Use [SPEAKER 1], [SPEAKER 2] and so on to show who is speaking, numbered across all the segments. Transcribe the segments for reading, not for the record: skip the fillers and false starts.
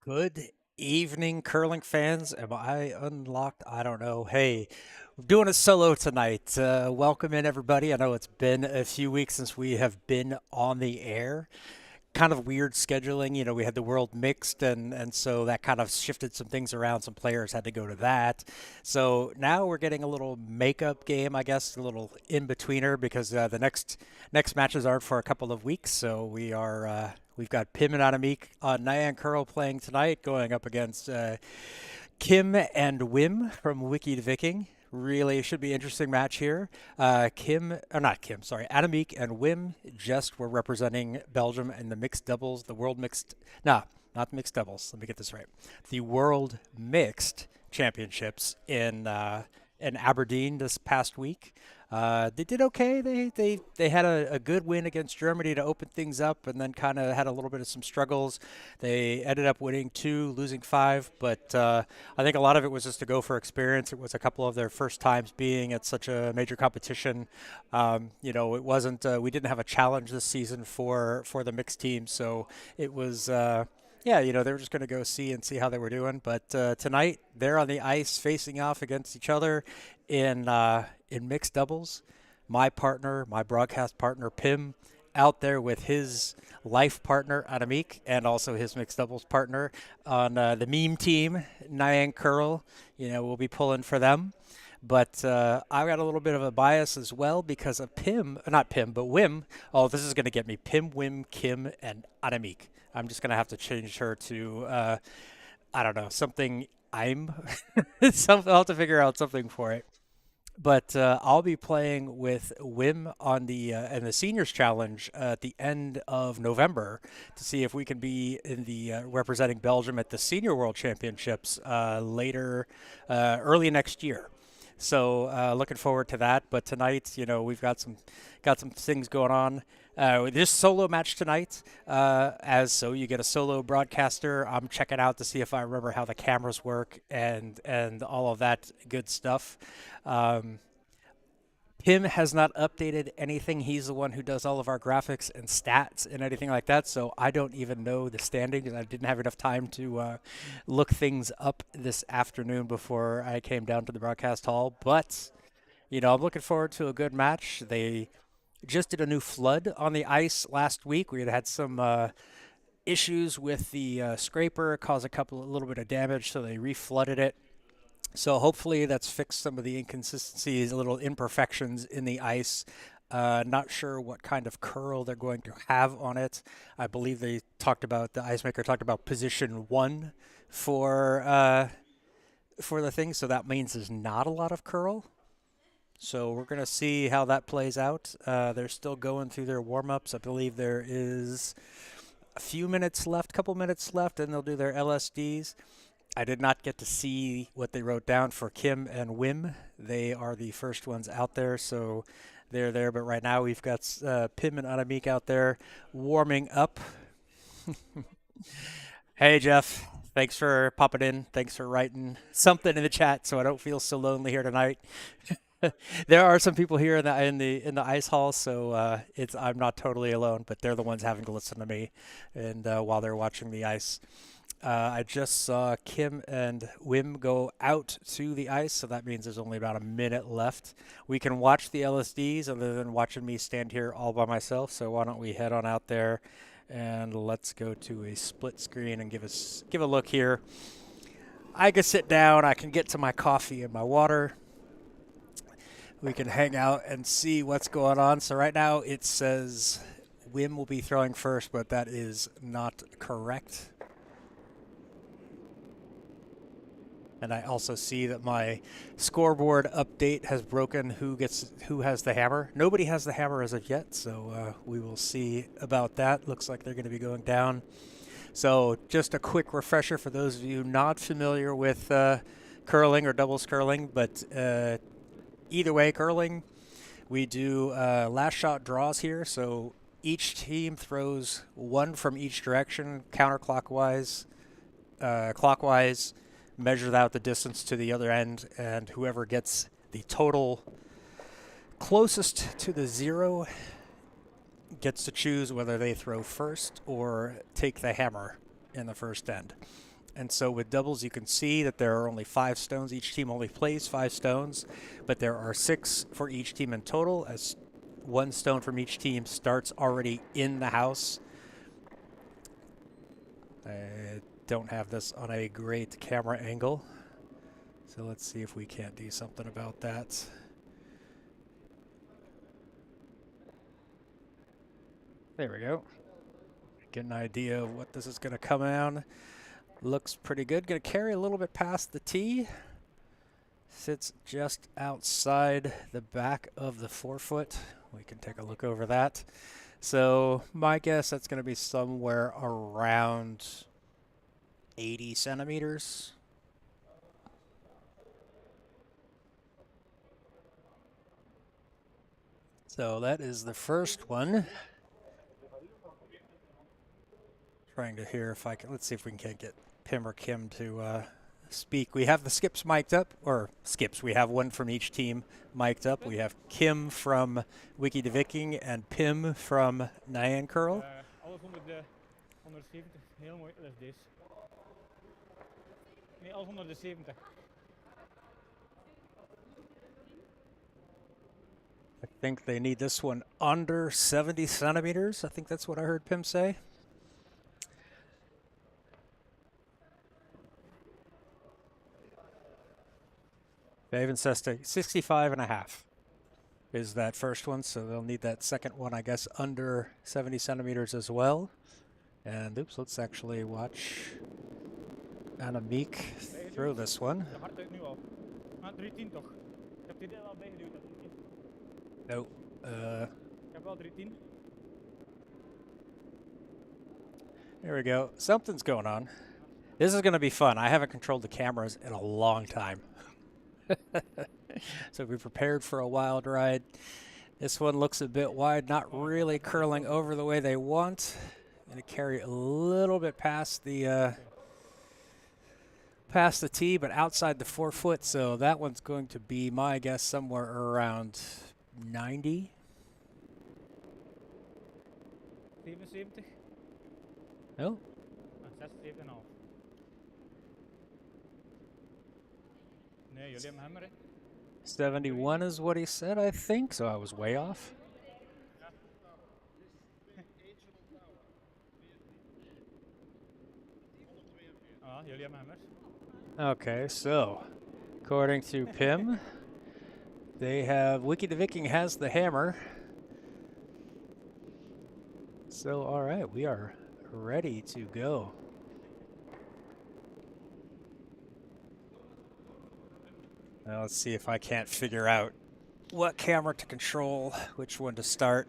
[SPEAKER 1] Good evening, curling fans. Am I unlocked? I don't know. Hey, we're doing a solo tonight. Welcome in, everybody. I know it's been a few weeks since we have been on the air. Kind of weird scheduling. We had the world mixed, and so that kind of shifted some things around. Some players had to go to that. So now we're getting a little makeup game, I guess, a little in betweener because the next matches aren't for a couple of weeks. So we've got Pim and Annemiek on Nyan playing tonight, going up against Kim and Wim from Wiki De Viking. Really should be interesting match here. Not Kim, sorry, Annemiek and Wim just were representing Belgium in the mixed doubles, the world mixed, nah, not mixed doubles. Let me get this right. The world mixed championships in Aberdeen this past week. They did okay. They had a good win against Germany to open things up, and then kind of had a little bit of some struggles. They ended up winning two, losing five, but I think a lot of it was just to go for experience. It was a couple of their first times being at such a major competition. It wasn't. We didn't have a challenge this season for the mixed team, so it was. Yeah, they were just going to go see how they were doing. But tonight, they're on the ice facing off against each other in mixed doubles. My partner, my broadcast partner, Pim, out there with his life partner, Annemiek, and also his mixed doubles partner on the meme team, Nyan Curl. We'll be pulling for them. But I've got a little bit of a bias as well because of not Pim, but Wim. Oh, this is going to get me. Pim, Wim, Kim, and Annemiek. I'm just going to have to change her to, I don't know, something I'm. I'll have to figure out something for it. But I'll be playing with Wim on the in the seniors challenge at the end of November to see if we can be in the representing Belgium at the senior world championships later, early next year. So looking forward to that. But tonight, we've got some things going on. This solo match tonight, as so you get a solo broadcaster. I'm checking out to see if I remember how the cameras work and all of that good stuff. Um, Pim has not updated anything. He's the one who does all of our graphics and stats and anything like that. So I don't even know the standings. I didn't have enough time to look things up this afternoon before I came down to the broadcast hall. But I'm looking forward to a good match. They just did a new flood on the ice last week. We had some issues with the scraper, caused a little bit of damage, so they reflooded it. So hopefully that's fixed some of the inconsistencies, little imperfections in the ice. Not sure what kind of curl they're going to have on it. I believe the ice maker talked about position one for the thing, so that means there's not a lot of curl. So we're going to see how that plays out. They're still going through their warm-ups. I believe there is a few minutes left, couple minutes left, and they'll do their LSDs. I did not get to see what they wrote down for Kim and Wim. They are the first ones out there, so they're there. But right now we've got Pim and Annemiek out there warming up. Hey, Jeff. Thanks for popping in. Thanks for writing something in the chat so I don't feel so lonely here tonight. There are some people here in the ice hall, so it's I'm not totally alone, but they're the ones having to listen to me, and while they're watching the ice. I just saw Kim and Wim go out to the ice, so that means there's only about a minute left. We can watch the LSDs other than watching me stand here all by myself, so why don't we head on out there and let's go to a split screen and give a look here. I can sit down, I can get to my coffee and my water. We can hang out and see what's going on. So right now it says Wim will be throwing first, but that is not correct. And I also see that my scoreboard update has broken. Who has the hammer? Nobody has the hammer as of yet, so we will see about that. Looks like they're going to be going down. So just a quick refresher for those of you not familiar with curling or doubles curling, but either way, curling, we do last shot draws here. So each team throws one from each direction, counterclockwise, clockwise, measures out the distance to the other end, and whoever gets the total closest to the zero gets to choose whether they throw first or take the hammer in the first end. And so with doubles, you can see that there are only 5 stones. Each team only plays 5 stones, but there are 6 for each team in total, as 1 stone from each team starts already in the house. I don't have this on a great camera angle, so let's see if we can't do something about that. There we go. Get an idea of what this is going to come on. Looks pretty good. Going to carry a little bit past the tee. Sits just outside the back of the forefoot. We can take a look over that. So my guess, that's going to be somewhere around 80 centimeters. So that is the first one. Trying to hear if I can, let's see if we can get Pim or Kim to speak. We have the skips mic'd up, or skips, we have one from each team mic'd up. We have Kim from Wiki De Viking and Pim from Nyan Curl.
[SPEAKER 2] Alles onder de 170, heel mooi, dat is deze. Nee, alles onder de 70.
[SPEAKER 1] I think they need this one under 70 centimeters. I think that's what I heard Pim say. Faven says 65.5 is that first one, so they'll need that second one, I guess, under 70 centimeters as well. And oops, let's actually watch Annemiek throw this one. Nope. There we go. Something's going on. This is going to be fun. I haven't controlled the cameras in a long time. So we prepared for a wild ride. This one looks a bit wide, not really curling over the way they want. Going to carry a little bit past the tee, but outside the forefoot. So that one's going to be, my guess, somewhere around 90.
[SPEAKER 2] 77?
[SPEAKER 1] No.
[SPEAKER 2] 76,5. Nee, jullie hebben hem
[SPEAKER 1] 71 is what he said, I think, so I was way off.
[SPEAKER 2] Jullie hebben hammers.
[SPEAKER 1] Okay, so according to Pim, they have Wiki De Viking has the hammer. So all right, we are ready to go. Now let's see if I can't figure out what camera to control, which one to start.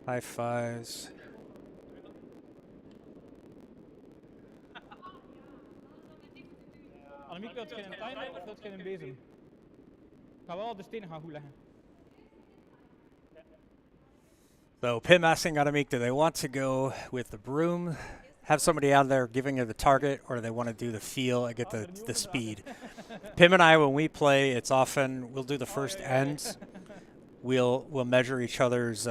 [SPEAKER 1] High fives.
[SPEAKER 2] Annemiek, wilt je een timer of wilt je een bezem? Ik ga wel de stenen gaan goed leggen.
[SPEAKER 1] So Pim asking Annemiek, do they want to go with the broom, have somebody out there giving her the target, or do they want to do the feel and get the speed? Pim and I, when we play, it's often we'll do the first end. We'll measure each other's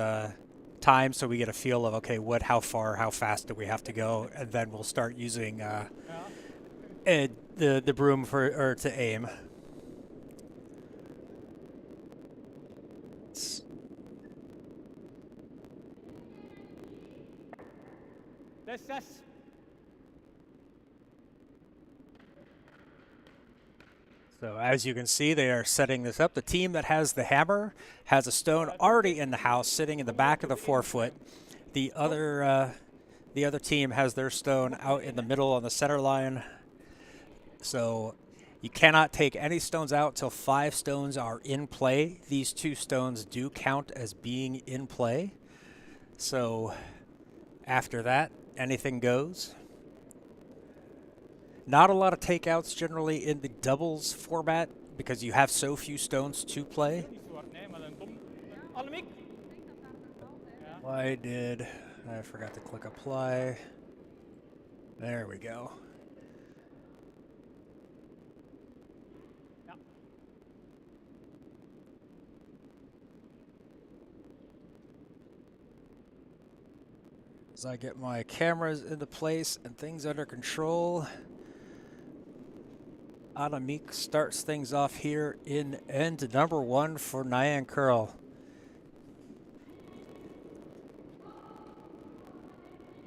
[SPEAKER 1] time so we get a feel of, okay, how far, how fast do we have to go, and then we'll start using the broom to aim.
[SPEAKER 2] Yes.
[SPEAKER 1] So as you can see, they are setting this up. The team that has the hammer has a stone already in the house, sitting in the back of the forefoot. The other team has their stone out in the middle on the center line. So you cannot take any stones out till 5 stones are in play. These 2 stones do count as being in play. So after that, anything goes. Not a lot of takeouts generally in the doubles format because you have so few stones to play. I forgot to click apply. There we go. As I get my cameras into place and things under control, Anamik starts things off here in end number 1 for Nyan Curl.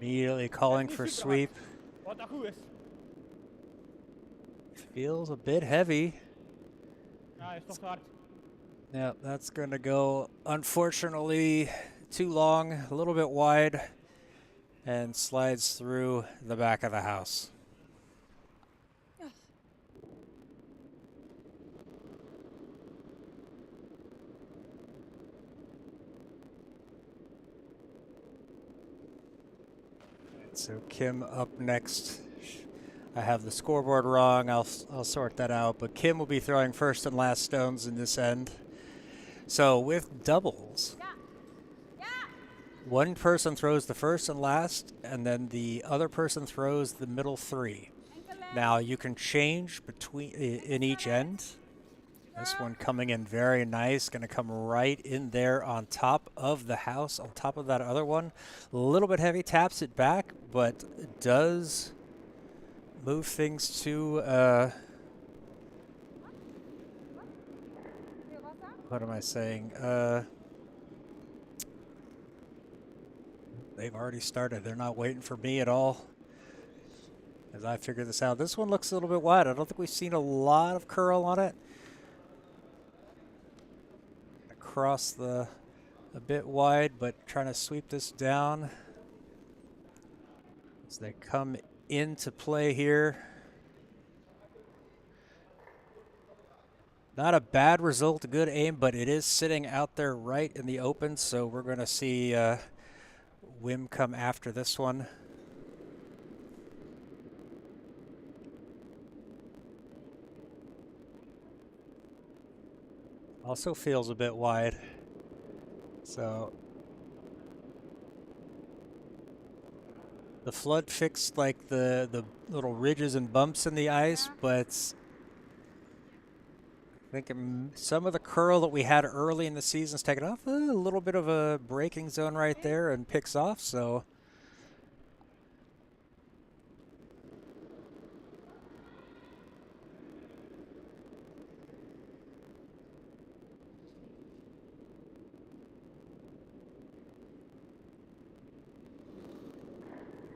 [SPEAKER 1] Immediately calling for sweep.
[SPEAKER 2] Wat dat goed is.
[SPEAKER 1] Feels a bit heavy.
[SPEAKER 2] Ja, is toch te hard.
[SPEAKER 1] Yeah, that's going to go, unfortunately, too long, a little bit wide, and slides through the back of the house. So Kim up next. I have the scoreboard wrong. I'll sort that out. But Kim will be throwing first and last stones in this end. So with doubles, one person throws the first and last, and then the other person throws the middle 3. Now you can change between in each end. This one coming in very nice, going to come right in there on top of the house, on top of that other one. A little bit heavy, taps it back, but does move things to, what am I saying? They've already started. They're not waiting for me at all as I figure this out. This one looks a little bit wide. I don't think we've seen a lot of curl on it. Across a bit wide, but trying to sweep this down as they come into play here. Not a bad result, a good aim, but it is sitting out there right in the open, so we're going to see Wim come after this one. Also feels a bit wide, so the flood fixed like the little ridges and bumps in the ice, but I think some of the curl that we had early in the season's taken off. A little bit of a braking zone right there and picks off, so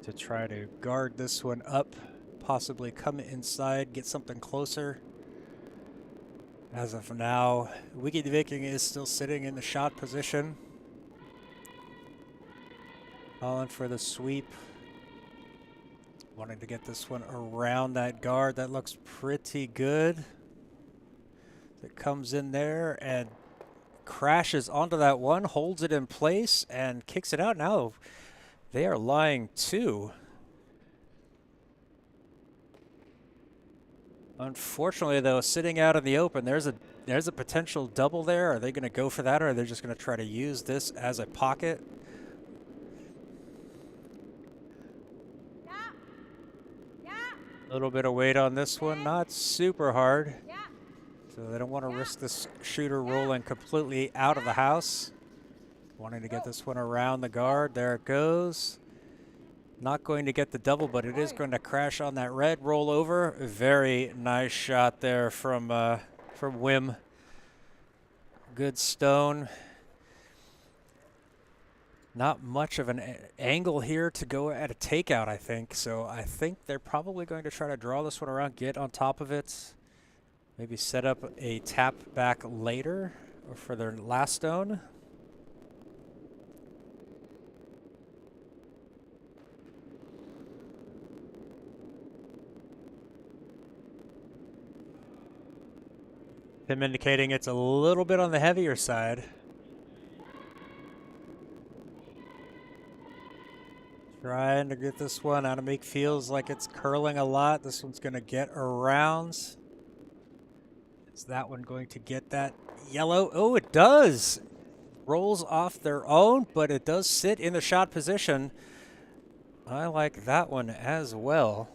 [SPEAKER 1] to try to guard this one up, possibly come inside, get something closer. As of now, Wiki De Viking is still sitting in the shot position. Calling for the sweep. Wanting to get this one around that guard. That looks pretty good. It comes in there and crashes onto that one, holds it in place, and kicks it out. Now they are lying 2. Unfortunately, though, sitting out in the open, there's a potential double there. Are they going to go for that, or are they just going to try to use this as a pocket? A little bit of weight on this one, not super hard. So they don't want to risk this shooter rolling completely out of the house. Wanting to get this one around the guard. There it goes. Not going to get the double, but it is going to crash on that red, roll over. Very nice shot there from Wim. Good stone. Not much of an angle here to go at a takeout, I think. So I think they're probably going to try to draw this one around, get on top of it. Maybe set up a tap back later or for their last stone. Him indicating it's a little bit on the heavier side. Trying to get this one. Anamik feels like it's curling a lot. This one's going to get around. Is that one going to get that yellow? Oh, it does. Rolls off their own, but it does sit in the shot position. I like that one as well.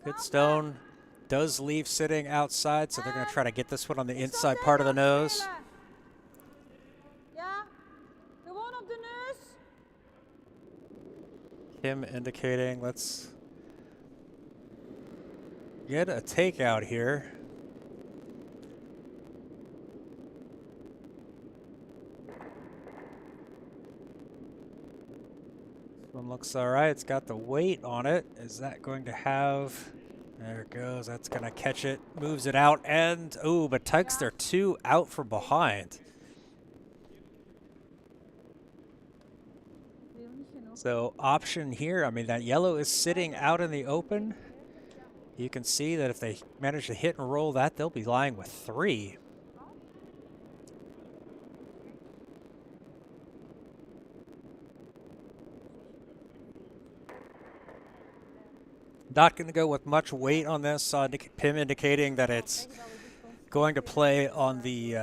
[SPEAKER 1] Good stone. Does leave sitting outside, so they're going to try to get this one on the inside part of the nose. Kim indicating let's get a takeout here. This one looks all right. It's got the weight on it. Is that going to have... There it goes. That's going to catch it. Moves it out. And, oh, but tugs their two out from behind. So option here, I mean, that yellow is sitting out in the open. You can see that if they manage to hit and roll that, they'll be lying with 3. Not going to go with much weight on this. Pim indicating that it's going to play on the,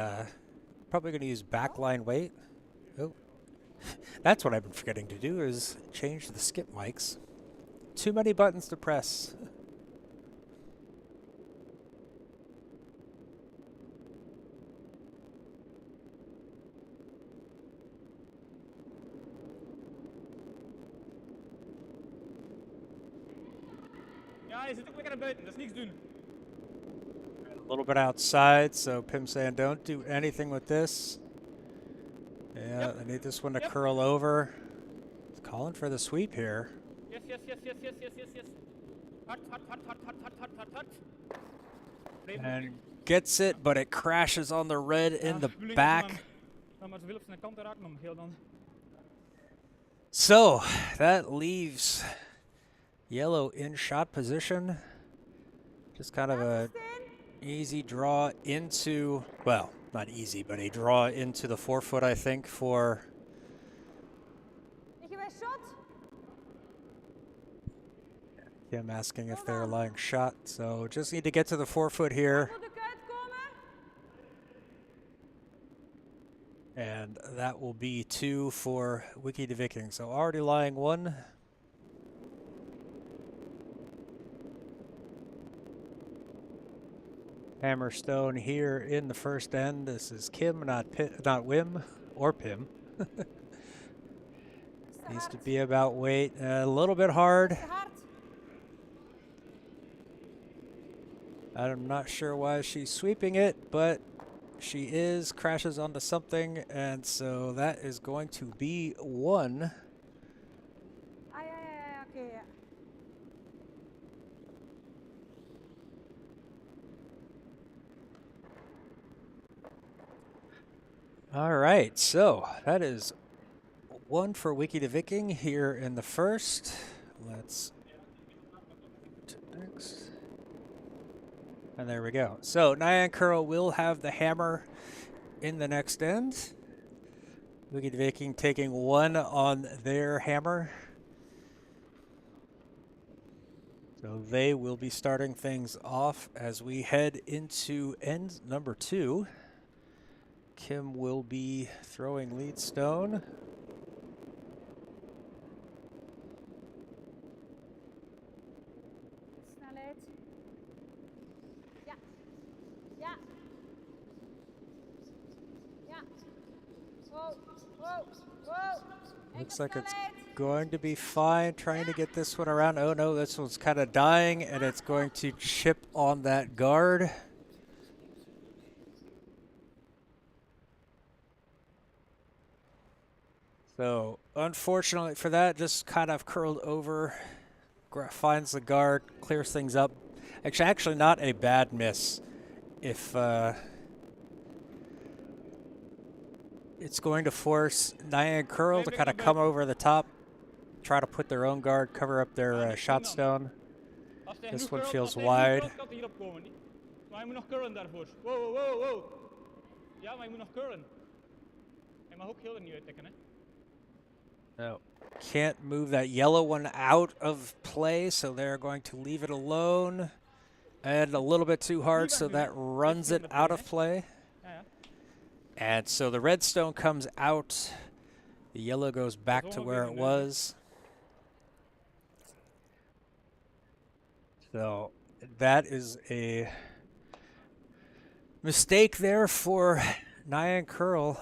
[SPEAKER 1] probably going to use backline weight. Oh, that's what I've been forgetting to do is change the skip mics. Too many buttons to press.
[SPEAKER 2] Ja, je zit ook lekker naar buiten, dat is niks doen.
[SPEAKER 1] A little bit outside, so Pim saying don't do anything with this. Yeah, I need this one to curl over. It's calling for the sweep here.
[SPEAKER 2] Yes. Hard.
[SPEAKER 1] And gets it, but it crashes on the red in the back.
[SPEAKER 2] Maar ze wil op zijn kant raken om heel dan.
[SPEAKER 1] So, that leaves yellow in shot position. Just kind of a easy draw into, well, not easy, but a draw into the 4-foot, I think, for Kim asking if they're lying shot. So just need to get to the 4-foot here. And that will be 2 for Wiki De Viking. So already lying 1. Hammerstone here in the first end. This is Kim, not Wim or Pim. Needs to be about weight. A little bit hard. I'm not sure why she's sweeping it, but she is. Crashes onto something, and so that is going to be 1. All right, so that is 1 for Wiki De Viking here in the first. Let's to next. And there we go. So Nyan Curl will have the hammer in the next end. Wiki De Viking taking 1 on their hammer. So they will be starting things off as we head into end number 2. Kim will be throwing lead stone. Looks like it's going to be fine. Trying to get this one around. Oh no, this one's kind of dying, and it's going to chip on that guard. So, unfortunately for that, just kind of curled over, finds the guard, clears things up. Actually not a bad miss. If it's going to force Nyan Curl to kind of come over the top, try to put their own guard, cover up their shot stone. This one feels wide.
[SPEAKER 2] Maar hij moet nog curlen daarvoor. Wow. Ja, maar hij moet nog curlen. Hij mag ook heel er niet uittikken, hè.
[SPEAKER 1] No, can't move that yellow one out of play, so they're going to leave it alone. And a little bit too hard, so that runs it out of play. And so the red stone comes out. The yellow goes back to where it was. So that is a mistake there for Nyan Curl.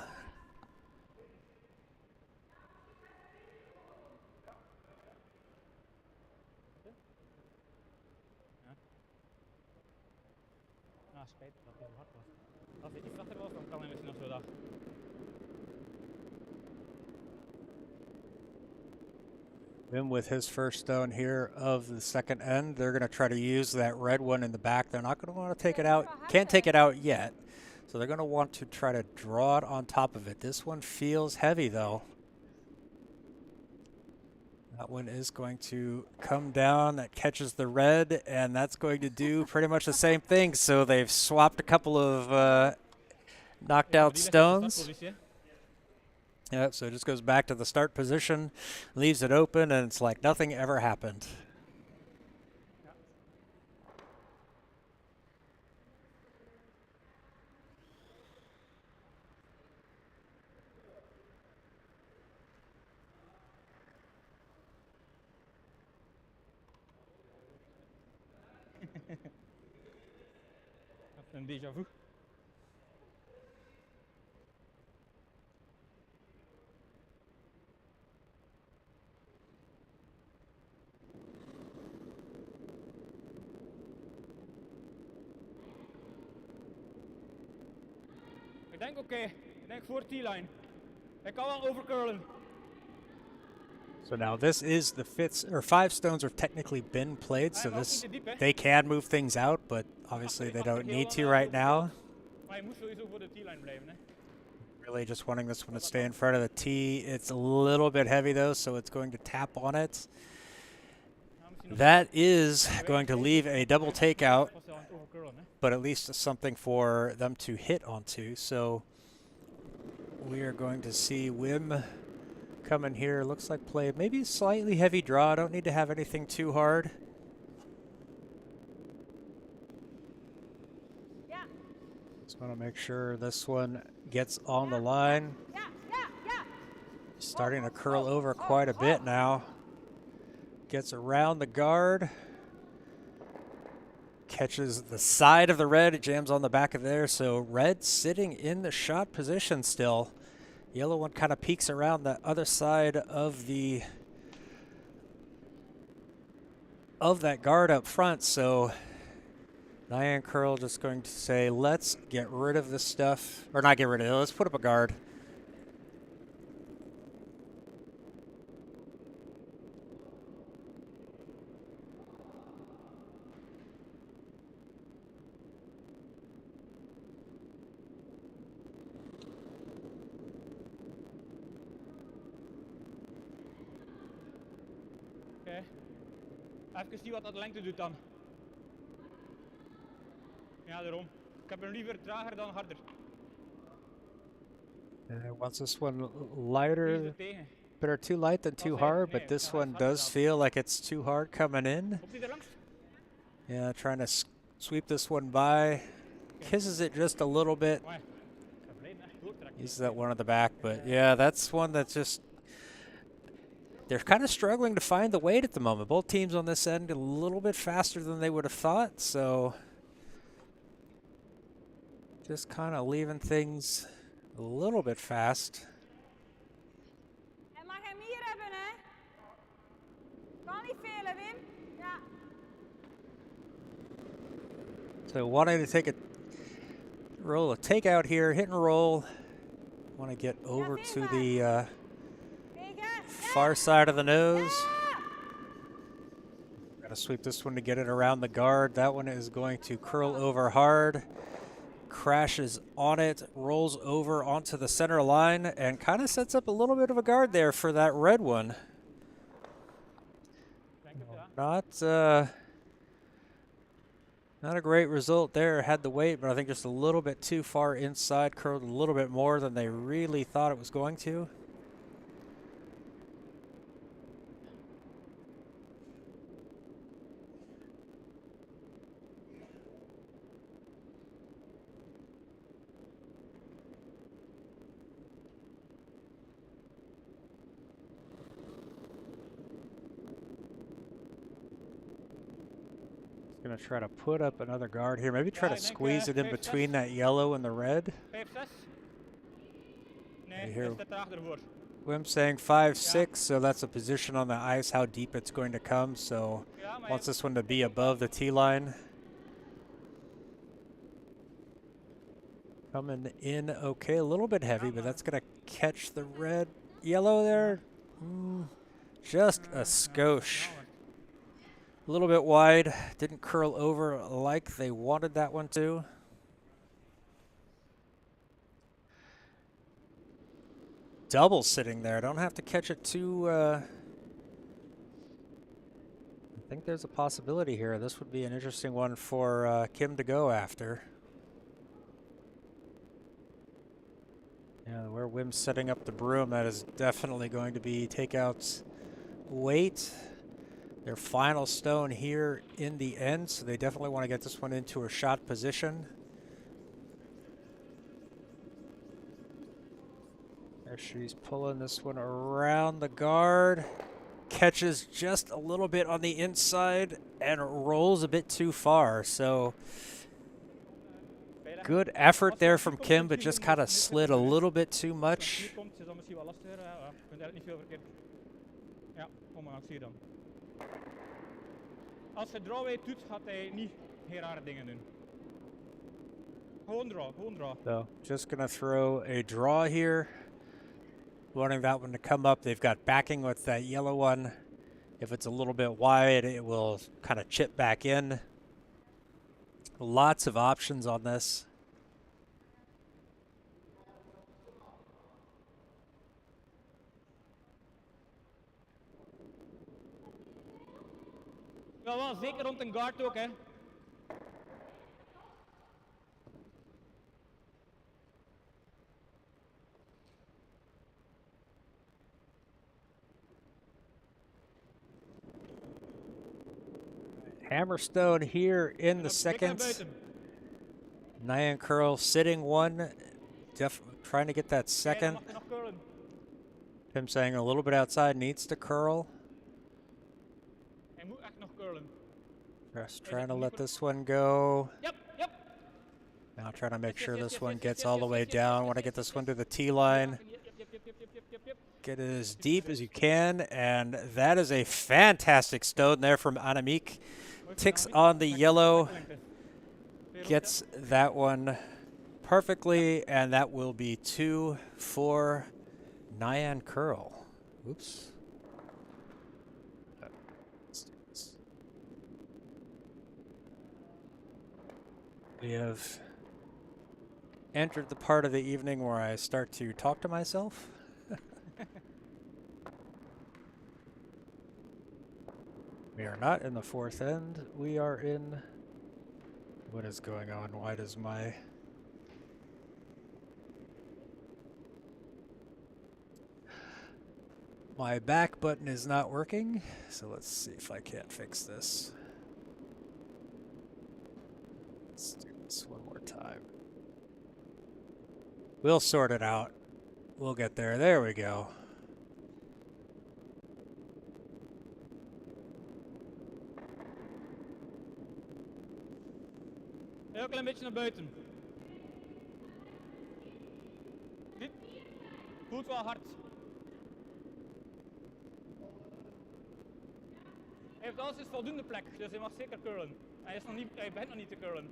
[SPEAKER 1] Wim with his first stone here of the second end. They're going to try to use that red one in the back. They're not going to want to take it out. Can't take it out yet. So they're going to want to try to draw it on top of it. This one feels heavy, though. That one is going to come down. That catches the red, and that's going to do pretty much the same thing. So they've swapped a couple of knocked out stones. Yeah, so it just goes back to the start position, leaves it open, and it's like nothing ever happened.
[SPEAKER 2] Een déjà vu. Ik denk oké. Ik denk voor T-line. Hij kan wel overcurlen.
[SPEAKER 1] So now this is the five stones have technically been played, so this they can move things out, but obviously they don't need to right now.
[SPEAKER 2] Maar je moet sowieso voor de T-line blijven, hè.
[SPEAKER 1] Really just wanting this one to stay in front of the tee. It's a little bit heavy though, so it's going to tap on it. That is going to leave a double takeout, but at least something for them to hit onto. So we are going to see Wim come in here. Looks like play maybe slightly heavy draw. Don't need to have anything too hard.
[SPEAKER 3] Yeah.
[SPEAKER 1] Just want to make sure this one gets on the line.
[SPEAKER 3] Yeah.
[SPEAKER 1] Starting to curl over quite a bit now. Gets around the guard. Catches the side of the red. It jams on the back of there. So red sitting in the shot position still. Yellow one kind of peeks around the other side of that guard up front. So Nyan Curl just going to say, let's get rid of this stuff. Or not get rid of it. Let's put up a guard.
[SPEAKER 2] Even zien wat dat lengte doet dan. Ja, daarom. Ik heb hem liever trager dan harder.
[SPEAKER 1] Wants this one lighter, better too light than too hard, but this one does feel like it's too hard coming in. Yeah, trying to sweep this one by. Kisses it just a little bit. Uses that one at the back, but yeah, that's one that's just... They're kind of struggling to find the weight at the moment. Both teams on this end a little bit faster than they would have thought, so just kind of leaving things a little bit fast.
[SPEAKER 3] En mag hem hier hebben, hè? Kan niet veel, hè, Wim? Ja.
[SPEAKER 1] So wanting to take a roll, a takeout here, hit and roll. Want to get over to the far side of the nose. Gotta sweep this one to get it around the guard. That one is going to curl over hard. Crashes on it, rolls over onto the center line, and kind of sets up a little bit of a guard there for that red one. Not a great result there. Had the weight, but I think just a little bit too far inside. Curled a little bit more than they really thought it was going to. Gonna try to put up another guard here. Maybe try to squeeze it in between that yellow and the red. Here, Wim saying 5-6, so that's a position on the ice, how deep it's going to come. So wants this one to be above the tee line. Coming in okay, a little bit heavy, but that's gonna catch the red, yellow there. Just a skosh. A little bit wide. Didn't curl over like they wanted that one to. Double sitting there. Don't have to catch it too... I think there's a possibility here. This would be an interesting one for Kim to go after. Yeah, where Wim's setting up the broom, that is definitely going to be takeouts weight. Their final stone here in the end, so they definitely want to get this one into a shot position. There she's pulling this one around the guard. Catches just a little bit on the inside and rolls a bit too far, so good effort there from Kim, but just kind of slid a little bit too much.
[SPEAKER 2] Als hij drawweight doet, gaat hij niet heel rare dingen doen. Gewoon draw, gewoon draw.
[SPEAKER 1] So, just gonna throw a draw here. Wanting that one to come up. They've got backing with that yellow one. If it's a little bit wide, it will kind of chip back in. Lots of options on this.
[SPEAKER 2] Ja, wel zeker rond een guard ook, hè.
[SPEAKER 1] Hammerstone here in the second. Nyan curl sitting one. Trying to get that second. Him saying a little bit outside, needs to curl. Just trying to let this one go.
[SPEAKER 2] Yep, yep.
[SPEAKER 1] Now trying to make sure this one gets all the way down. Want to get this one to the T line. Get it as deep as you can, and that is a fantastic stone there from Annemiek. Ticks on the yellow, gets that one perfectly, and that will be 2 for Nyan curl. Oops. We have entered the part of the evening where I start to talk to myself. We are not in the fourth end. We are in... What is going on? Why does my... My back button is not working, so let's see if I can't fix this. Let's do this one more time. We'll sort it out. We'll get there. There we go.
[SPEAKER 2] Heel klein beetje naar buiten. Dit voelt wel hard. Hij heeft alles is voldoende plek, dus hij mag zeker curlen. Hij begint nog niet te curlen.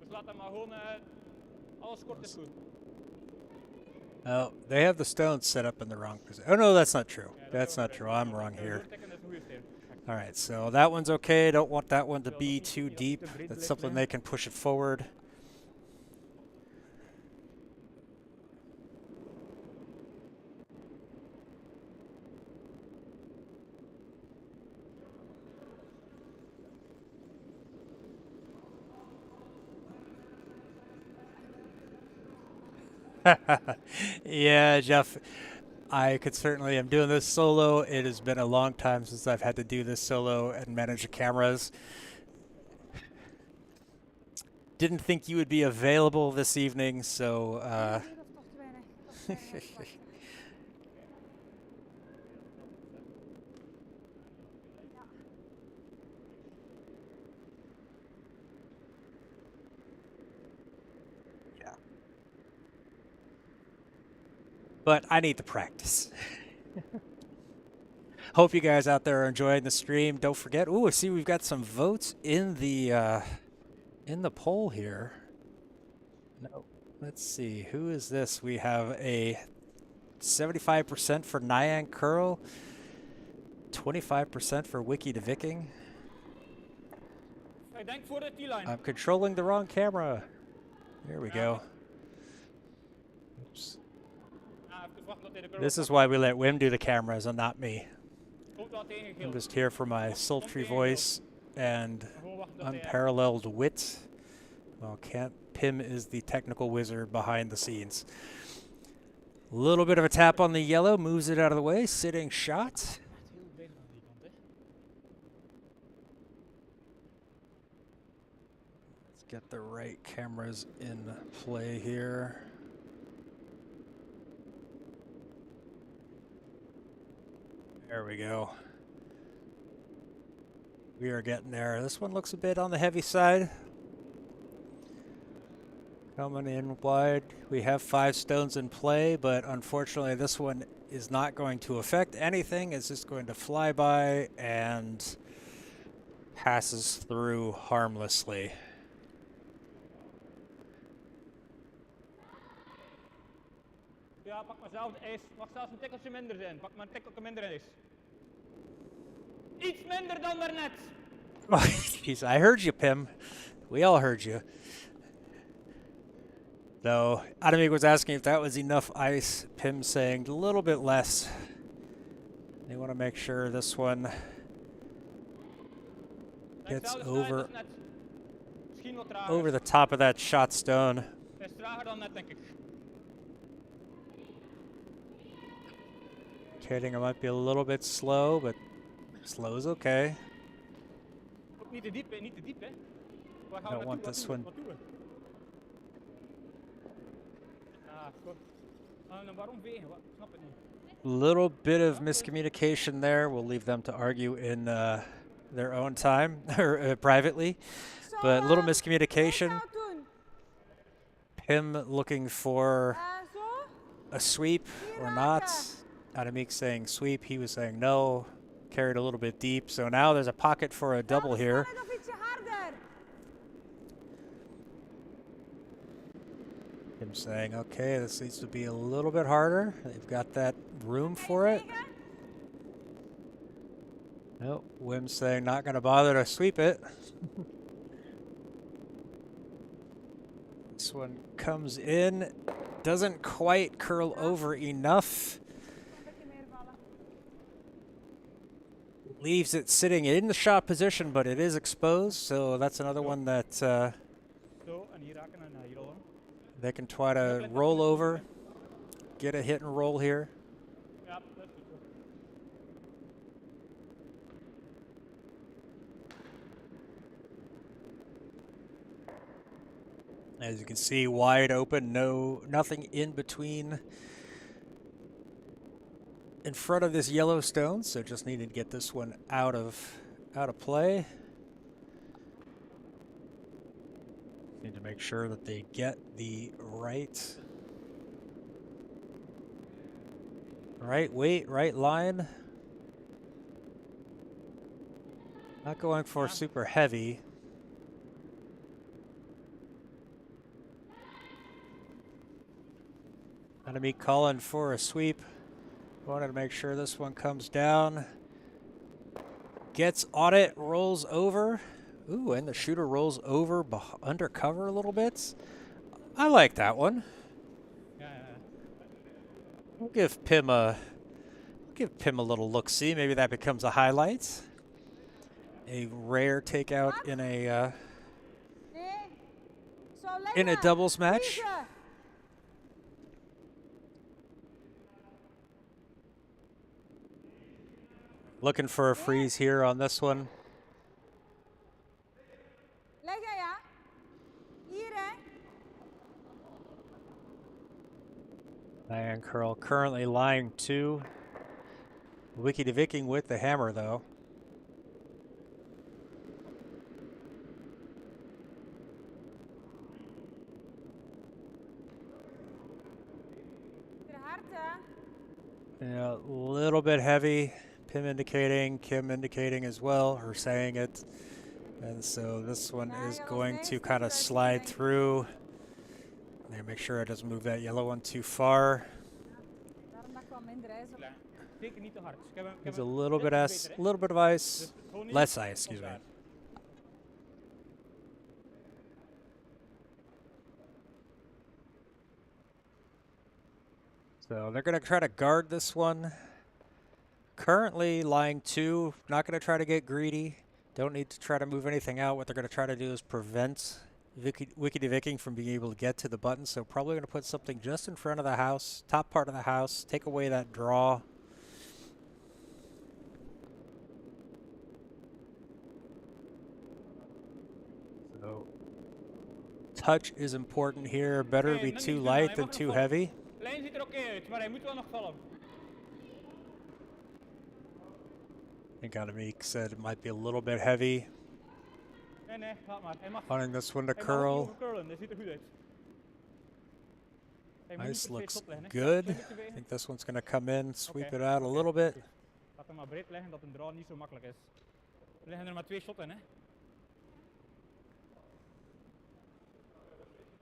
[SPEAKER 2] Dus laat hem maar gewoon alles kort is goed.
[SPEAKER 1] Oh, they have the stones set up in the wrong position. Oh no, that's not true. That's not true. I'm wrong here. All right, so that one's okay. Don't want that one to be too deep. That's something they can push it forward. Yeah, Jeff, I could certainly, I'm doing this solo. It has been a long time since I've had to do this solo and manage the cameras. Didn't think you would be available this evening, so but I need to practice. Hope you guys out there are enjoying the stream. Don't forget, ooh, I see we've got some votes in the poll here. No, let's see, who is this? We have a 75% for Nyan curl, 25% for Wiki De Viking.
[SPEAKER 2] Ik denk voor de T-line.
[SPEAKER 1] I'm controlling the wrong camera. There we
[SPEAKER 2] Ja,
[SPEAKER 1] go. Oops.
[SPEAKER 2] Ja, even wachten tot hij de curl
[SPEAKER 1] This is
[SPEAKER 2] oppakt.
[SPEAKER 1] why we let Wim do the cameras and not me.
[SPEAKER 2] Komt wel tegen
[SPEAKER 1] I'm
[SPEAKER 2] geel.
[SPEAKER 1] just here for my sultry voice and
[SPEAKER 2] Gewoon wachten tot hij...
[SPEAKER 1] unparalleled wit. Well, Pim is the technical wizard behind the scenes. A little bit of a tap on the yellow, moves it out of the way, sitting shot.
[SPEAKER 2] Echt heel bezig aan die kant, hè.
[SPEAKER 1] Let's get the right cameras in play here. There we go. We are getting there. This one looks a bit on the heavy side. Coming in wide. We have 5 stones in play, but unfortunately this one is not going to affect anything. It's just going to fly by and passes through harmlessly.
[SPEAKER 2] Ja, pak maar zelf de ijs. Mag zelfs een tikkeltje minder zijn. Pak maar een tikkeltje minder ijs. Iets minder dan daarnet.
[SPEAKER 1] Jeez, I heard you, Pim. We all heard you. Though, Adamik was asking if that was enough ice. Pim saying a little bit less. They want to make sure this one gets over
[SPEAKER 2] Misschien wat trager.
[SPEAKER 1] over the top of that shot stone.
[SPEAKER 2] Het is trager dan net, denk ik.
[SPEAKER 1] Kidding, it might be a little bit slow, but slow is okay.
[SPEAKER 2] Ook niet te diep, hè. Niet te diep, hè. Waar gaan we
[SPEAKER 1] Don't want
[SPEAKER 2] naartoe?
[SPEAKER 1] this
[SPEAKER 2] Wat
[SPEAKER 1] one.
[SPEAKER 2] doen we? Wat doen we? Ah, goed. Waarom vegen? Ik snap het niet.
[SPEAKER 1] Little bit of miscommunication there. We'll leave them to argue in their own time or privately.
[SPEAKER 3] Zo,
[SPEAKER 1] But little
[SPEAKER 3] wat
[SPEAKER 1] miscommunication.
[SPEAKER 3] nou doen?
[SPEAKER 1] Him looking for
[SPEAKER 3] Zo.
[SPEAKER 1] a sweep or not. Adamik saying sweep. He was saying no. Carried a little bit deep. So now there's a pocket for a double here.
[SPEAKER 3] Nog ietsje harder.
[SPEAKER 1] Him saying, okay, this needs to be a little bit harder. They've got that room for it.
[SPEAKER 3] Tegen.
[SPEAKER 1] Nope. Wim saying not going to bother to sweep it. This one comes in. Doesn't quite curl over enough.
[SPEAKER 3] Een beetje meer vallen.
[SPEAKER 1] Leaves it sitting in the shot position, but it is exposed. So that's another one that
[SPEAKER 2] Zo, en hier raken en hier rollen.
[SPEAKER 1] they can try to roll over. Get a hit and roll here.
[SPEAKER 2] Ja, dat is goed zo.
[SPEAKER 1] As you can see, wide open, nothing in between in front of this yellow stone, so just needed to get this one out of play. Need to make sure that they get the right weight, right line. Not going for super heavy. Enemy calling for a sweep. Wanted to make sure this one comes down. Gets on it, rolls over. Ooh, and the shooter rolls over under cover a little bit. I like that one.
[SPEAKER 2] Ja, ja, ja.
[SPEAKER 1] We'll give Pim a little look-see. Maybe that becomes a highlight. A rare takeout in a
[SPEAKER 3] Nee. Zo,
[SPEAKER 1] in a
[SPEAKER 3] leggen.
[SPEAKER 1] doubles match.
[SPEAKER 3] Vliegen.
[SPEAKER 1] Looking for a freeze here on this one.
[SPEAKER 3] Leggen, ja. Hier, hè.
[SPEAKER 1] Nyan curl currently lying 2. Wiki De Viking with the hammer though.
[SPEAKER 3] Ter hard, hè.
[SPEAKER 1] Yeah, a little bit heavy. Pim indicating, Kim indicating as well, or saying it. And so this one is going to kind of slide through. There, make sure it doesn't move that yellow one too far.
[SPEAKER 3] Daarom dat ik wat minder ijs op.
[SPEAKER 2] Klein. zeker niet te hard. Dus ik heb
[SPEAKER 1] Needs
[SPEAKER 2] hem
[SPEAKER 1] a little
[SPEAKER 2] dit
[SPEAKER 1] bit
[SPEAKER 2] is
[SPEAKER 1] ice,
[SPEAKER 2] beter,
[SPEAKER 1] a
[SPEAKER 2] hè.
[SPEAKER 1] little bit of ice,
[SPEAKER 2] Dus gewoon niet
[SPEAKER 1] less ice,
[SPEAKER 2] tot
[SPEAKER 1] excuse me.
[SPEAKER 2] daar.
[SPEAKER 1] So they're going to try to guard this one. Currently lying 2, not going to try to get greedy. Don't need to try to move anything out. What they're going to try to do is prevent Wiki De Viking from being able to get to the button. So probably going to put something just in front of the house, top part of the house, take away that draw. So touch is important here. Better to be
[SPEAKER 2] Net
[SPEAKER 1] too
[SPEAKER 2] niet doen,
[SPEAKER 1] light
[SPEAKER 2] hij
[SPEAKER 1] than
[SPEAKER 2] mag
[SPEAKER 1] too
[SPEAKER 2] nog
[SPEAKER 1] heavy.
[SPEAKER 2] vallen. De lijn ziet er oké uit, maar hij moet wel nog vallen.
[SPEAKER 1] I think Anamik said it might be a little bit heavy.
[SPEAKER 2] Nee, nee, laat maar. Hij mag,
[SPEAKER 1] Wanting this one to
[SPEAKER 2] hij mag ook
[SPEAKER 1] curl.
[SPEAKER 2] niet overcurlen, dat ziet er goed uit. Hij moet niet
[SPEAKER 1] Nice,
[SPEAKER 2] per se
[SPEAKER 1] looks
[SPEAKER 2] stop leggen, hè.
[SPEAKER 1] good.
[SPEAKER 2] Ja,
[SPEAKER 1] I
[SPEAKER 2] een beetje bewegen.
[SPEAKER 1] think this one's going to come in, sweep
[SPEAKER 2] Oké,
[SPEAKER 1] it out a
[SPEAKER 2] oké,
[SPEAKER 1] little bit.
[SPEAKER 2] goed. Laat hem maar breed leggen dat een draw niet zo makkelijk is. Er liggen er maar 2 shots in, hè.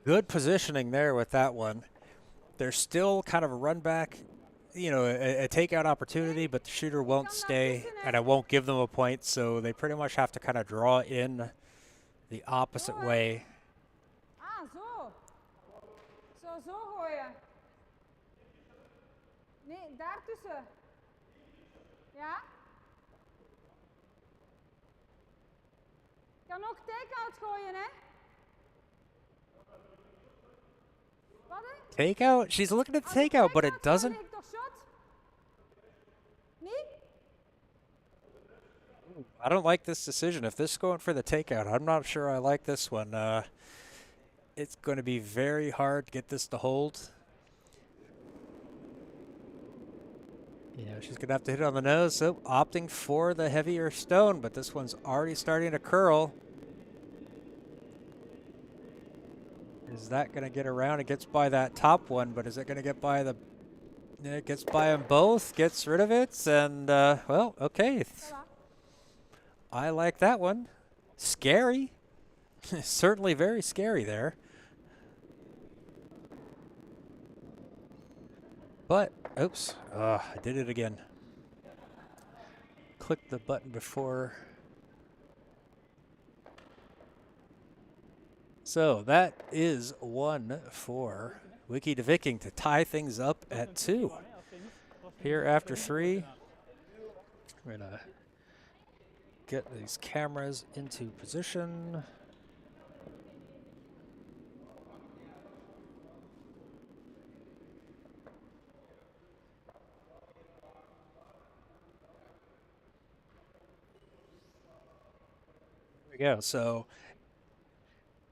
[SPEAKER 1] Good positioning there with that one. There's still kind of a run back, you know, a takeout opportunity, but the shooter won't stay, and I won't give them a point, so they pretty much have to kind of draw in the opposite way.
[SPEAKER 3] Ah, zo. Zo gooien. Nee, daartussen. Ja? Kan ook take-out gooien, hè? Wat, hè?
[SPEAKER 1] Takeout? She's looking at the
[SPEAKER 3] Als ik
[SPEAKER 1] takeout, but it
[SPEAKER 3] take-out gooi,
[SPEAKER 1] doesn't.
[SPEAKER 3] leg ik toch shot? Nee?
[SPEAKER 1] I don't like this decision. If this is going for the takeout, I'm not sure I like this one. It's going to be very hard to get this to hold. Yeah, she's going to have to hit it on the nose. So opting for the heavier stone, but this one's already starting to curl. Is that going to get around? It gets by that top one, but is it going to get by the... It gets by them both, gets rid of it, and, well, okay.
[SPEAKER 3] Voilà.
[SPEAKER 1] I like that one. Scary. Certainly very scary there. But, oops, I did it again. Click the button before. So that is 1 for Wiki De Viking to tie things up at 2. Here after 3, we're going to get these cameras into position. There we go. So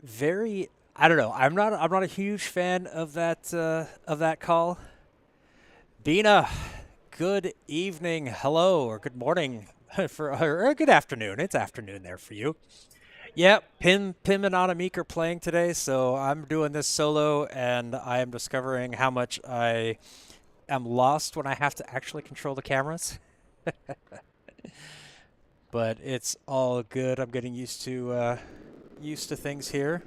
[SPEAKER 1] very, I don't know. I'm not a huge fan of that call. Bina, good evening, hello, or good morning, or good afternoon. It's afternoon there for you. Yep, Pim and Anamik are playing today, so I'm doing this solo, and I am discovering how much I am lost when I have to actually control the cameras. But it's all good. I'm getting used to things here.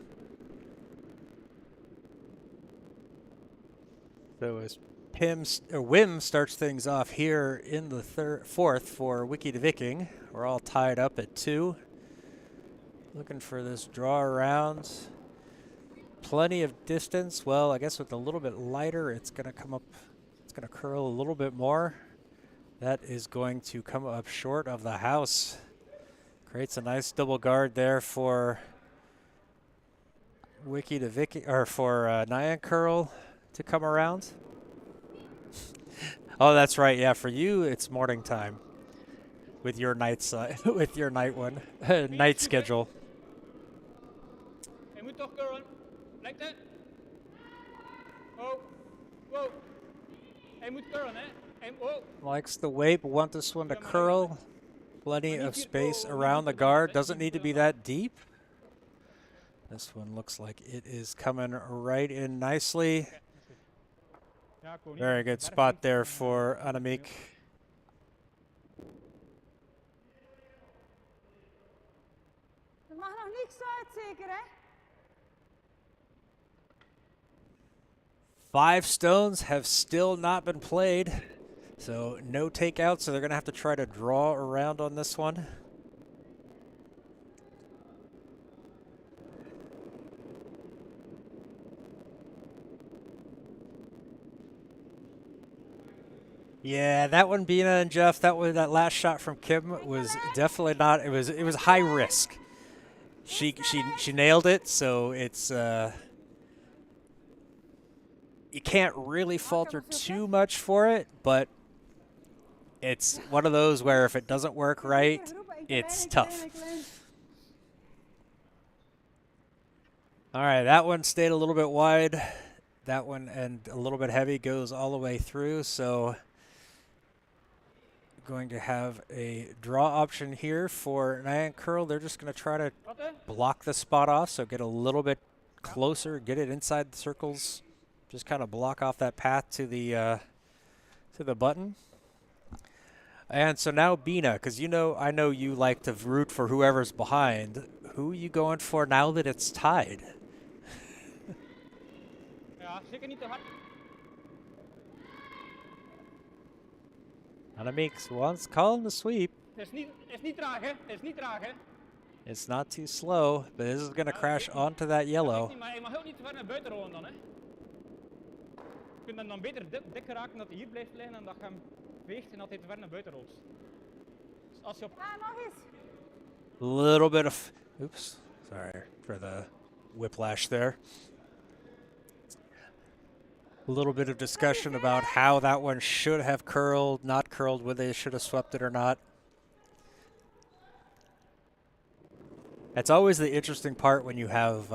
[SPEAKER 1] So as Wim starts things off here in the fourth for Wiki De Viking. We're all tied up at 2. Looking for this draw around. Plenty of distance. Well, I guess with a little bit lighter, it's going to come up. It's going to curl a little bit more. That is going to come up short of the house. Creates a nice double guard there for Wiki De Viking, or for Nyan curl to come around. Oh, that's right. Yeah, for you, it's morning time with your night with your night one night schedule.
[SPEAKER 2] Hij moet toch curlen. Lijkt het? Oh, wow. Hij moet curlen, hè?
[SPEAKER 1] Likes the weight, but want this one to curl. Plenty of space around the guard. Doesn't need to be that deep. This one looks like it is coming right in nicely. Very good spot there for Anamik.
[SPEAKER 3] Er mag nog niks uit, zeker, hè?
[SPEAKER 1] 5 stones have still not been played. So no takeout, so they're going to have to try to draw around on this one. Yeah, that one, Bina and Jeff, that last shot from Kim was definitely not. It was high risk. She nailed it, so it's you can't really falter too much for it, but it's one of those where if it doesn't work right, it's tough. All right, that one stayed a little bit wide. That one and a little bit heavy goes all the way through, so going to have a draw option here for Nyan Curl. They're just going to try to block the spot off, so get a little bit closer, get it inside the circles, just kind of block off that path to the button. And so now Bina, because I know you like to root for whoever's behind. Who are you going for now that it's tied?
[SPEAKER 2] Ja, zeker niet te hard.
[SPEAKER 1] Anamix wants calling the sweep.
[SPEAKER 2] Het is niet traag, hè? Het is niet traag, hè?
[SPEAKER 1] It's not too slow, but this is going to crash onto that yellow.
[SPEAKER 2] Maar je mag ook niet te ver naar buiten rollen dan, hè? Je kunt hem dan beter dik geraken dat hij hier blijft liggen en dat je hem veegt en dat hij te ver naar buiten rolt. Dus als je op...
[SPEAKER 3] nog eens.
[SPEAKER 1] Little bit of... Oops. Sorry for the whiplash there. A little bit of discussion about how that one should have curled, not curled, whether they should have swept it or not. That's always the interesting part when you have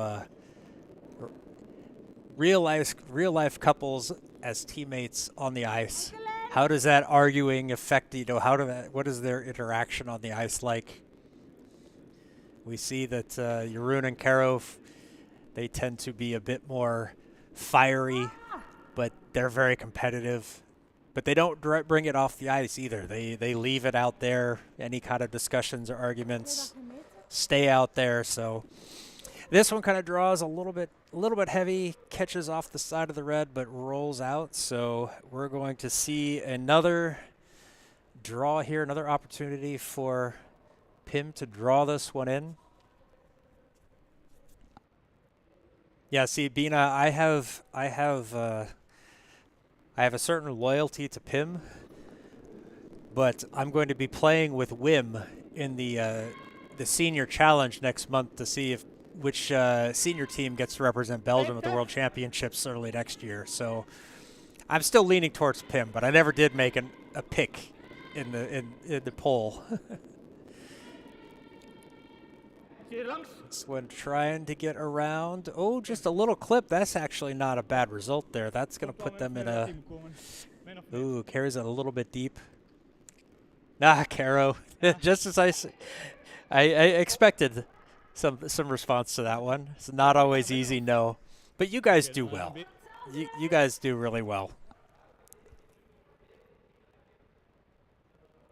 [SPEAKER 1] real life couples as teammates on the ice. How does that arguing affect, what is their interaction on the ice like? We see that Jeroen and Karo, they tend to be a bit more fiery, but they're very competitive. But they don't bring it off the ice either. They leave it out there. Any kind of discussions or arguments stay out there. So this one kind of draws a little bit heavy, catches off the side of the red, but rolls out. So we're going to see another draw here, another opportunity for Pim to draw this one in. Yeah, see, Bina, I have a certain loyalty to Pim, but I'm going to be playing with Wim in the senior challenge next month to see which senior team gets to represent Belgium at the World Championships early next year. So I'm still leaning towards Pim, but I never did make a pick in the poll. This one trying to get around. Oh, just a little clip. That's actually not a bad result there. That's going to put them in a... Ooh, carries it a little bit deep. Nah, Caro. Just as I expected some response to that one. It's not always easy, no. But you guys do well. You guys do really well.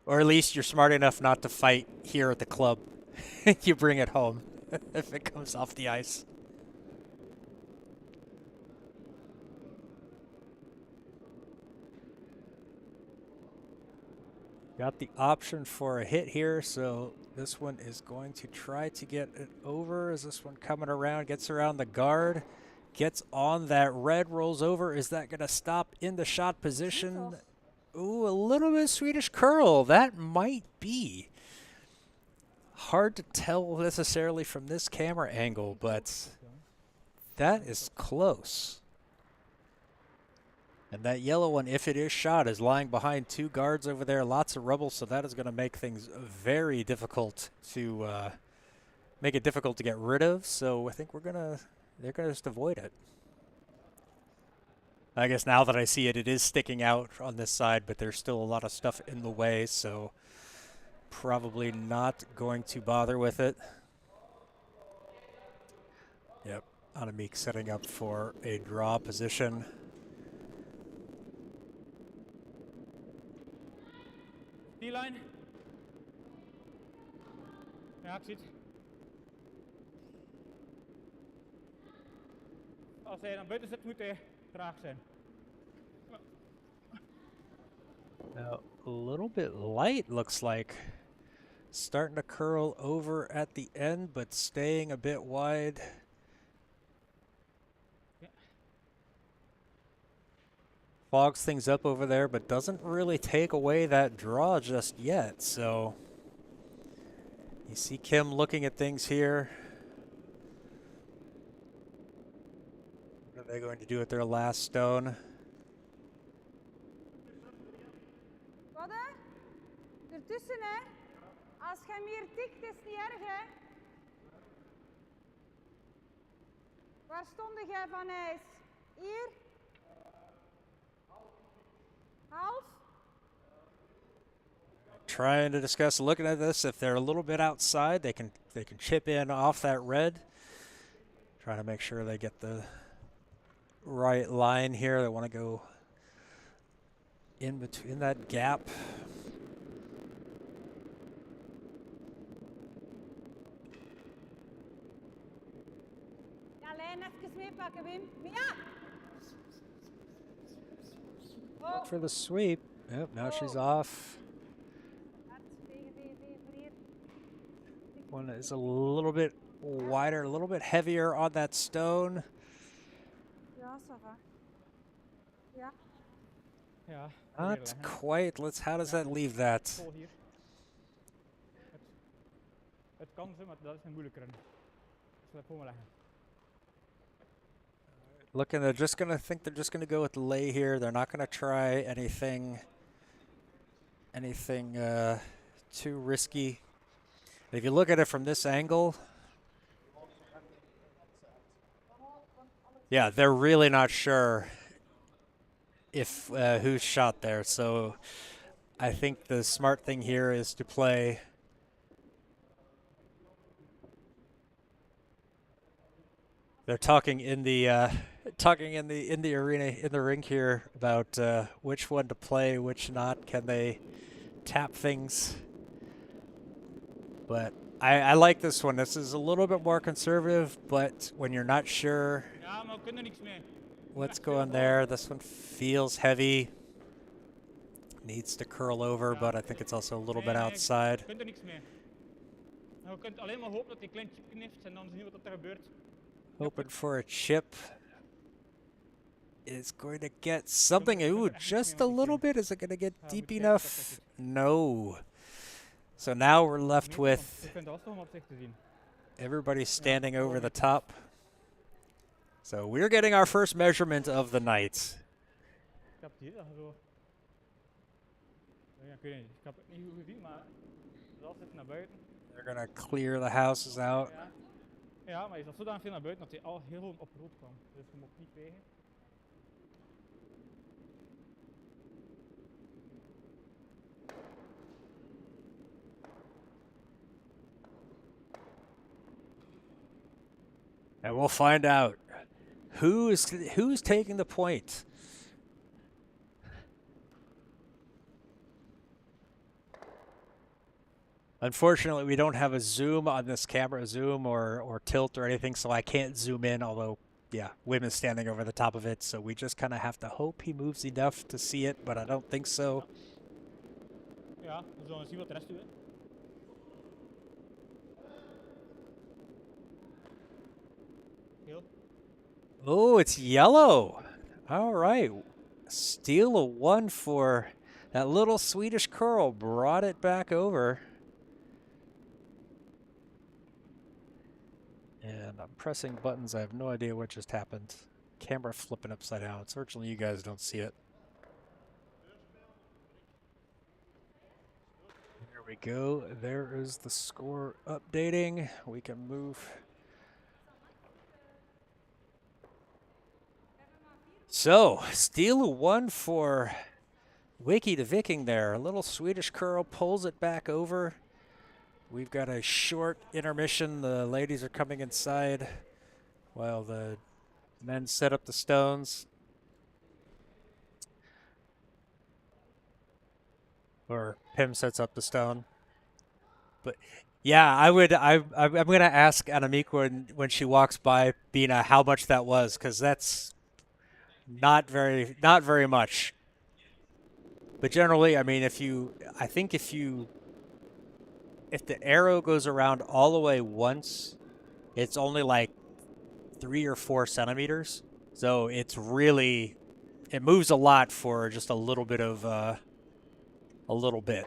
[SPEAKER 1] Or at least you're smart enough not to fight here at the club. You bring it home if it comes off the ice. Got the option for a hit here, so this one is going to try to get it over. Is this one coming around? Gets around the guard, gets on that red, rolls over. Is that going to stop in the shot position? Ooh, a little bit of Swedish curl. That might be. Hard to tell necessarily from this camera angle, but that is close. And that yellow one, if it is shot, is lying behind two guards over there. Lots of rubble, so that is going to make things very difficult to make it difficult to get rid of. So I think they're gonna just avoid it. I guess now that I see it, it is sticking out on this side, but there's still a lot of stuff in the way, so probably not going to bother with it. Yep, Annemiek setting up for a draw position.
[SPEAKER 2] D-line. Ja, ik zie het. Als hij naar buiten zit, moet hij traag zijn.
[SPEAKER 1] a little bit light, looks like. Starting to curl over at the end, but staying a bit wide.
[SPEAKER 2] Ja.
[SPEAKER 1] Fogs things up over there, but doesn't really take away that draw just yet. So you see Kim looking at things here. What are they going to do with their last stone?
[SPEAKER 3] Wat hè? Ertussen hè? Als je hem hier tikt, is het niet erg hè? Waar stond jij van ijs? Hier? Half?
[SPEAKER 1] Trying to discuss looking at this. If they're a little bit outside, they can chip in off that red. Trying to make sure they get the right line here. They want to go in between that gap.
[SPEAKER 3] Ja, lijn even meepakken, Wim. Ja! Oh.
[SPEAKER 1] For the sweep. Yep, now she's off. One is a little bit wider, a little bit heavier on that stone.
[SPEAKER 3] Ja, ça va. Ja.
[SPEAKER 2] Ja.
[SPEAKER 1] Not quite. How does that leave that?
[SPEAKER 2] Vol hier. Het kan zo, maar dat is een moeilijker. Dus laat voor me leggen.
[SPEAKER 1] Looking, they're just gonna go with the lay here. They're not gonna try anything too risky. If you look at it from this angle, yeah, they're really not sure if who's shot there. So I think the smart thing here is to play they're talking in the arena, in the ring here about which one to play, which not. Can they tap things? But I like this one. This is a little bit more conservative, but when you're not sure
[SPEAKER 2] Ja, maar we kunnen niks mee.
[SPEAKER 1] what's going there, this one feels heavy. Needs to curl over, but I think it's also a little bit outside.
[SPEAKER 2] Je kunt er niks mee. En je kunt alleen maar hopen dat hij een klein chipje heeft en dan zien we wat er gebeurt.
[SPEAKER 1] Hoping for a chip. Is going to get something. Ooh, just a little bit. Is it going to get deep enough? No. So now we're left with
[SPEAKER 2] Je kunt alles nog op zich te zien.
[SPEAKER 1] everybody standing over the top. So we're getting our first measurement of the night.
[SPEAKER 2] Ik heb het hier dat je zo. Ja, ik weet niet. Ik heb het niet goed gezien, maar dat zit naar buiten.
[SPEAKER 1] They're going to clear the houses out.
[SPEAKER 2] Ja. Ja, maar je zat zodanig veel naar buiten dat hij al heel op rood kwam. Dus je mocht niet vegen.
[SPEAKER 1] And we'll find out who's taking the point. Unfortunately, we don't have a zoom on this camera, zoom or tilt or anything, so I can't zoom in, although, yeah, Wim is standing over the top of it, so we just kind of have to hope he moves enough to see it, but I don't think so.
[SPEAKER 2] Ja, we zullen zien wat de rest doet. Heel.
[SPEAKER 1] Oh, it's yellow. All right. Steal a one for that little Swedish curl. Brought it back over. And I'm pressing buttons. I have no idea what just happened. Camera flipping upside down. Unfortunately, you guys don't see it. There we go. There is the score updating. We can move. So, steal a one for Wiki De Viking there. A little Swedish curl pulls it back over. We've got a short intermission. The ladies are coming inside while the men set up the stones. Or Pim sets up the stone. But yeah, I'm gonna ask Annemiek when she walks by Bina how much that was, because that's not very much. But generally, I mean, I think if the arrow goes around all the way once, it's only like 3 or 4 centimeters. So it's really, it moves a lot for just a little bit of, a little bit.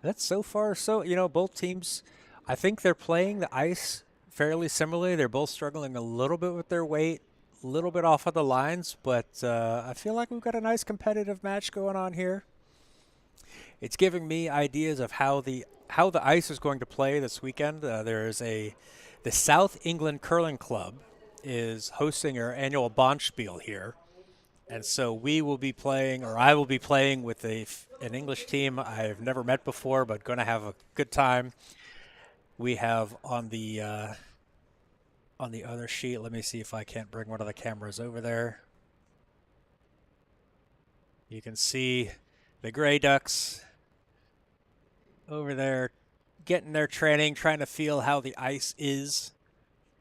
[SPEAKER 1] That's so far. So, both teams, I think they're playing the ice fairly similarly. They're both struggling a little bit with their weight, a little bit off of the lines, but I feel like we've got a nice competitive match going on here. It's giving me ideas of how the ice is going to play this weekend. The South England Curling Club is hosting our annual Bonspiel here. And so we will be playing, or I will be playing with an English team I've never met before, but going to have a good time. We have on the other sheet. Let me see if I can't bring one of the cameras over there. You can see the Grey Ducks over there getting their training, trying to feel how the ice is.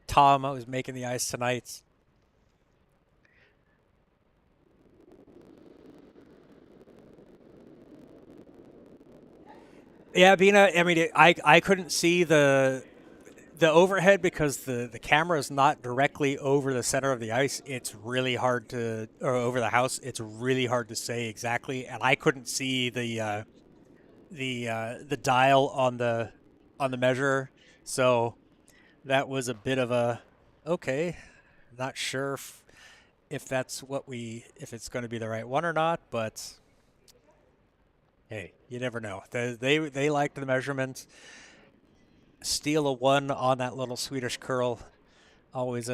[SPEAKER 1] Tom was making the ice tonight. Yeah, Bina, I mean, I couldn't see the overhead because the camera is not directly over the center of the ice. It's really hard to, or over the house. It's really hard to say exactly, and I couldn't see the dial on the measure, so that was a bit of a okay. Not sure if if it's going to be the right one or not, but hey, you never know. They liked the measurements. Steal a 1 on that little Swedish curl. Always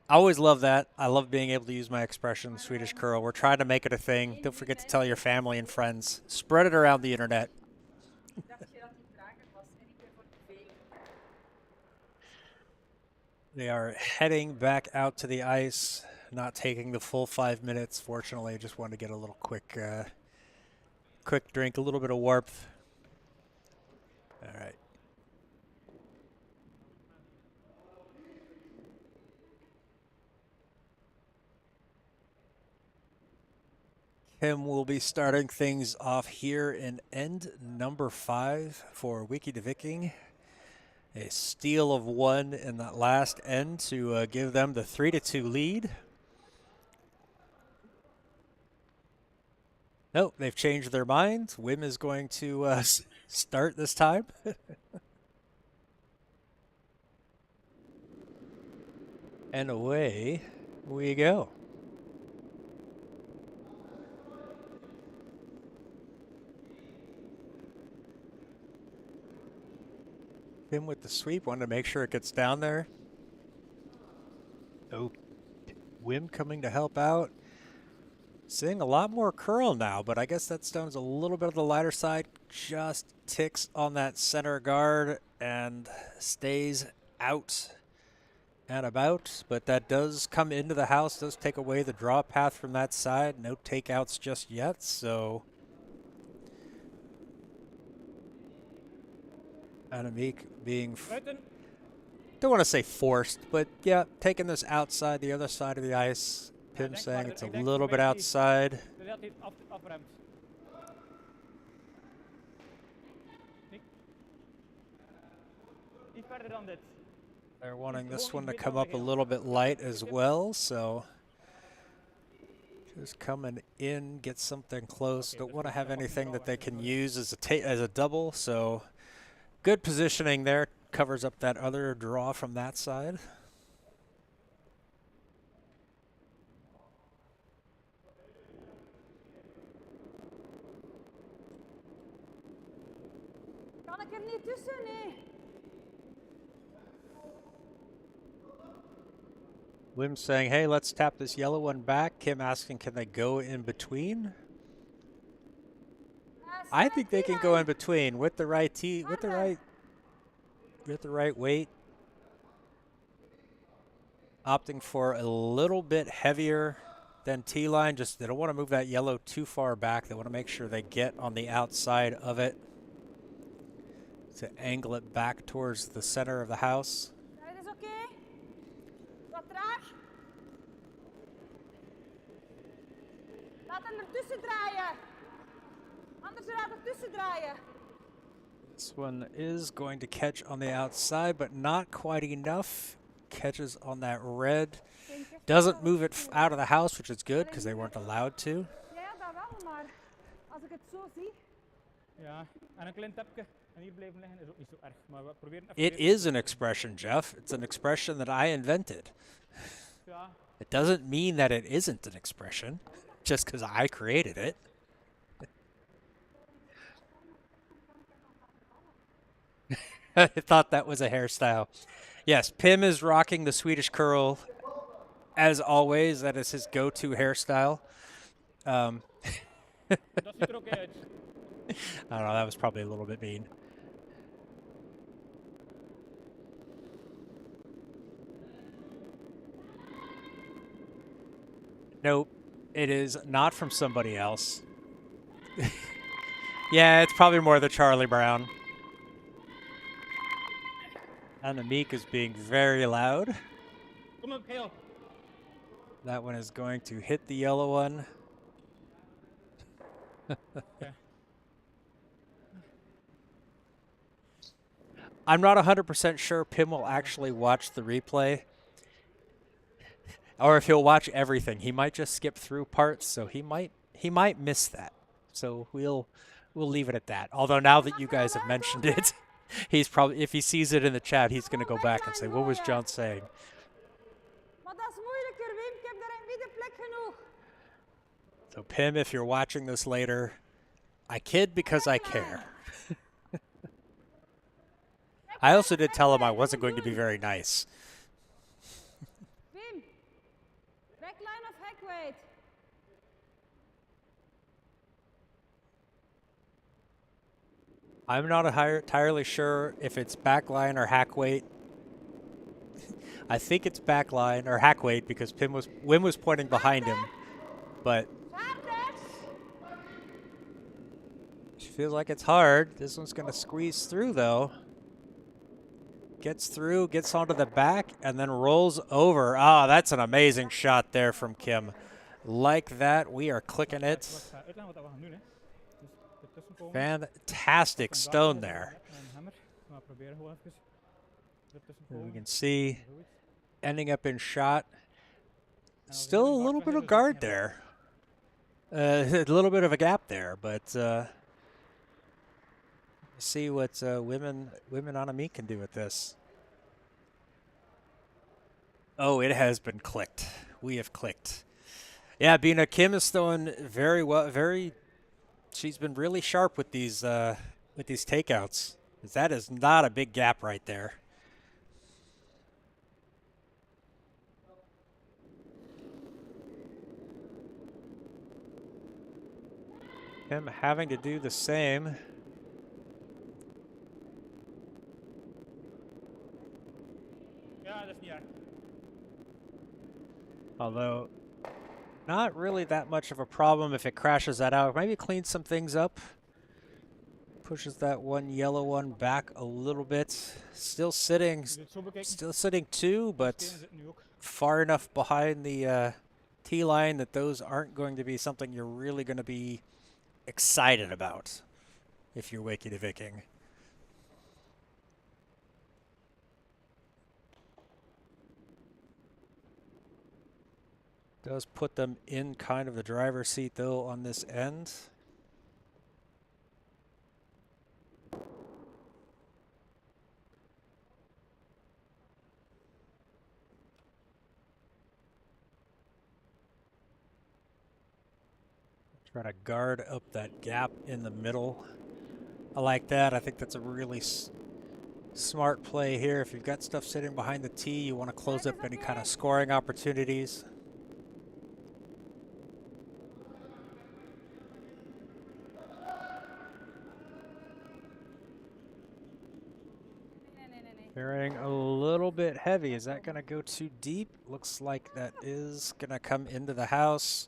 [SPEAKER 1] always love that. I love being able to use my expression, Swedish curl. We're trying to make it a thing. Don't forget to tell your family and friends. Spread it around the internet. They are heading back out to the ice, not taking the full 5 minutes. Fortunately, I just wanted to get a little quick drink, a little bit of warmth. All right. Kim will be starting things off here in end number 5 for Wiki De Viking. A steal of 1 in that last end to give them the 3-2 lead. Nope, they've changed their mind. Wim is going to start this time. And away we go. Wim with the sweep, wanted to make sure it gets down there. Oh, Wim coming to help out. Seeing a lot more curl now, but I guess that stone's a little bit of the lighter side. Just ticks on that center guard and stays out and about. But that does come into the house, does take away the draw path from that side. No takeouts just yet, so Annemiek being, don't want to say forced, but yeah, taking this outside the other side of the ice. Pim saying it's a little bit outside. They're wanting this one to come up a little bit light as well, so just coming in, get something close. Don't want to have anything that they can use as a double, so good positioning there. Covers up that other draw from that side.
[SPEAKER 3] Kan ik er niet tussen, nee.
[SPEAKER 1] Wim saying, hey, let's tap this yellow one back. Kim asking, can they go in between? I think they can go in between with the right weight. Opting for a little bit heavier than T-line. Just they don't want to move that yellow too far back. They want to make sure they get on the outside of it to angle it back towards the center of the house.
[SPEAKER 3] Dat is oké. Wat traag. Laat hem ertussen draaien. Anders laat het tussen draaien.
[SPEAKER 1] This one is going to catch on the outside, but not quite enough. Catches on that red. Doesn't move it out of the house, which is good because they weren't allowed to.
[SPEAKER 3] Ja, dat wel, maar als ik het zo zie.
[SPEAKER 2] Ja, en een klein tapje en hier blijven liggen is ook niet zo erg. Maar we proberen even
[SPEAKER 1] It is an expression, Jeff. It's an expression that I invented.
[SPEAKER 2] Ja,
[SPEAKER 1] It doesn't mean that it isn't an expression, just because I created it. I thought that was a hairstyle. Yes, Pim is rocking the Swedish curl. As always, that is his go-to hairstyle.
[SPEAKER 2] dat ziet er ook uit.
[SPEAKER 1] I don't know, that was probably a little bit mean. Nope, it is not from somebody else. Yeah, it's probably more the Charlie Brown. And the Meek is being very loud.
[SPEAKER 2] Kom op, heel.
[SPEAKER 1] That one is going to hit the yellow one.
[SPEAKER 2] Okay.
[SPEAKER 1] I'm not 100% sure Pim will actually watch the replay. Or if he'll watch everything. He might just skip through parts, so he might miss that. So we'll leave it at that. Although now that you guys have mentioned it, he's probably, if he sees it in the chat, he's going to go back and say, what was John saying?
[SPEAKER 3] Maar dat is moeilijker, Wim. Ik heb daar in midden plek genoeg.
[SPEAKER 1] So Pim, if you're watching this later, I kid because I care. I also did tell him I wasn't going to be very nice.
[SPEAKER 3] Wim, backline of hack weight.
[SPEAKER 1] I'm not entirely sure if it's backline or hack weight. I think it's backline or hack weight because Wim was pointing behind him, but she feels like it's hard. This one's gonna squeeze through though. Gets through, gets onto the back, and then rolls over. Ah, that's an amazing shot there from Kim. Like that, we are clicking it.
[SPEAKER 2] Uitleggen wat we gaan doen, hè. Dus ertussen komen.
[SPEAKER 1] Fantastic stone there.
[SPEAKER 2] En hammer. Maar proberen gewoon even ertussen
[SPEAKER 1] We
[SPEAKER 2] komen.
[SPEAKER 1] can see
[SPEAKER 2] Zoiets.
[SPEAKER 1] ending up in shot.
[SPEAKER 2] En als
[SPEAKER 1] Still
[SPEAKER 2] je
[SPEAKER 1] a
[SPEAKER 2] dan
[SPEAKER 1] little bit of
[SPEAKER 2] dus
[SPEAKER 1] guard
[SPEAKER 2] niet hebt.
[SPEAKER 1] there. A little bit of a gap there, but see what women on a meet can do with this. Oh, it has been clicked. We have clicked. Yeah, Bina, Kim is throwing very well. She's been really sharp with these takeouts. That is not a big gap right there. Kim having to do the same.
[SPEAKER 2] Ja, dat is niet erg.
[SPEAKER 1] Although, not really that much of a problem if it crashes that out. Maybe cleans some things up. Pushes that one yellow one back a little bit. Still sitting,
[SPEAKER 2] Je dit zo bekijken.
[SPEAKER 1] still sitting two, but
[SPEAKER 2] Stenen zitten nu ook.
[SPEAKER 1] far enough behind the T-line that those aren't going to be something you're really going to be excited about if you're Wiki De Viking. Does put them in kind of the driver's seat though on this end. Try to guard up that gap in the middle. I like that. I think that's a really smart play here. If you've got stuff sitting behind the tee, you want to close up any kind of scoring opportunities. Carrying a little bit heavy. Is that going to go too deep? Looks like that is going to come into the house.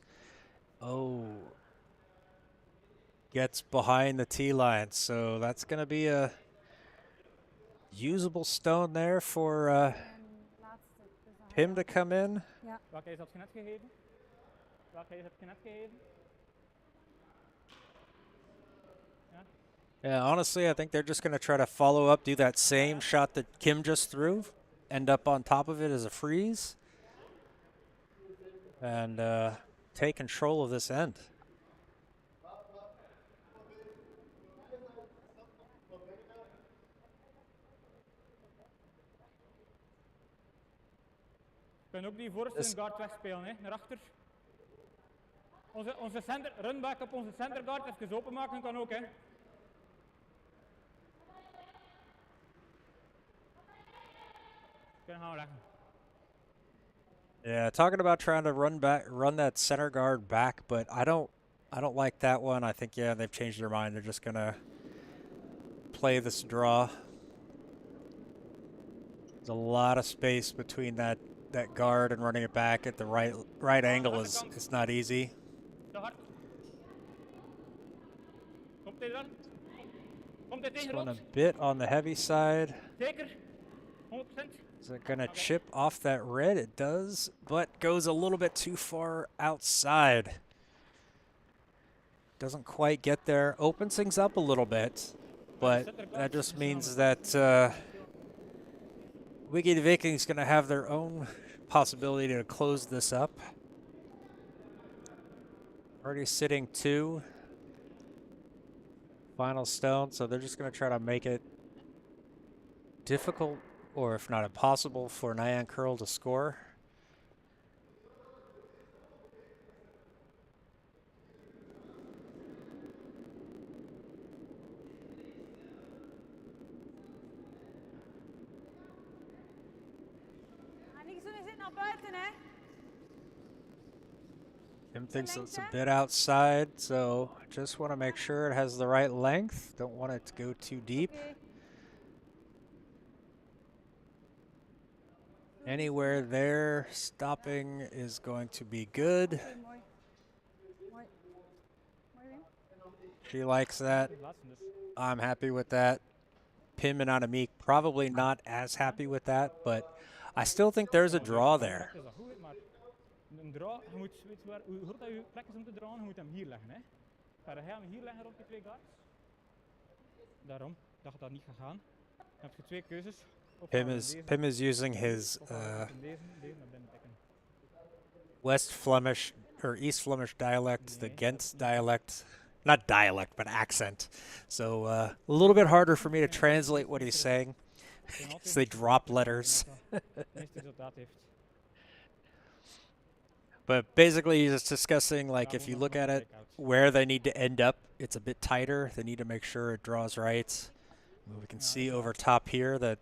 [SPEAKER 1] Oh. Gets behind the tee line. So that's going to be a usable stone there for Pim to come in.
[SPEAKER 3] Ja.
[SPEAKER 2] Welke is had je net gegeven? Welke heb je net gegeven?
[SPEAKER 1] Yeah, honestly, I think they're just going to try to follow up, do that same shot that Kim just threw, end up on top of it as a freeze, and take control of this end.
[SPEAKER 2] We kunnen ook die voorste guard wegspelen, hè, naar achter. Onze center, runback op onze center guard even openmaken kan ook, hè. Kunnen gaan we leggen.
[SPEAKER 1] Yeah, talking about trying to run that center guard back, but I don't like that one. I think they've changed their mind. They're just gonna play this draw. There's a lot of space between that guard and running it back at the right angle is not easy.
[SPEAKER 2] Te hard. Komt hij dan? Komt hij
[SPEAKER 1] This
[SPEAKER 2] tegen
[SPEAKER 1] one a
[SPEAKER 2] rood?
[SPEAKER 1] bit on the heavy side.
[SPEAKER 2] Zeker? 100%?
[SPEAKER 1] Is it gonna chip off that red? It does, but goes a little bit too far outside. Doesn't quite get there. Opens things up a little bit, but that just means that Wiki De Viking is gonna have their own possibility to close this up. Already sitting 2. Final stone, so they're just gonna try to make it difficult, or if not impossible, for Nyan Curl to score.
[SPEAKER 3] Niks doen, je zit naar buiten, hè?
[SPEAKER 1] Tim thinks it's a bit outside, so just want to make sure it has the right length. Don't want it to go too deep.
[SPEAKER 3] Okay.
[SPEAKER 1] Anywhere there, stopping is going to be good.
[SPEAKER 3] Okay, mooi. Mooi. Mooi, Wim.
[SPEAKER 1] She likes that.
[SPEAKER 2] Die laatste dus.
[SPEAKER 1] I'm happy with that. Pim and Annemiek probably not as happy with that, but I still think there's a draw there.
[SPEAKER 2] Is dat goed, maar een draw, je moet, weet je waar, hoe groot dat je plek is om te drawen, je moet hem hier leggen, hè. Ga je hem hier leggen rond die 2 guards? Daarom, dacht dat niet gaat gaan. Dan heb je 2 keuzes. Of gaan we deze,
[SPEAKER 1] Pim is using his
[SPEAKER 2] of gaan we deze naar binnen tikken.
[SPEAKER 1] West Flemish or East Flemish dialect, the Ghent dialect. Not dialect, but accent. So a little bit harder for me to translate what he's saying. So they drop letters.
[SPEAKER 2] Het meeste resultaat heeft.
[SPEAKER 1] But basically, he's just discussing, like, if you look at it, where they need to end up, it's a bit tighter. They need to make sure it draws right. We can see over top here that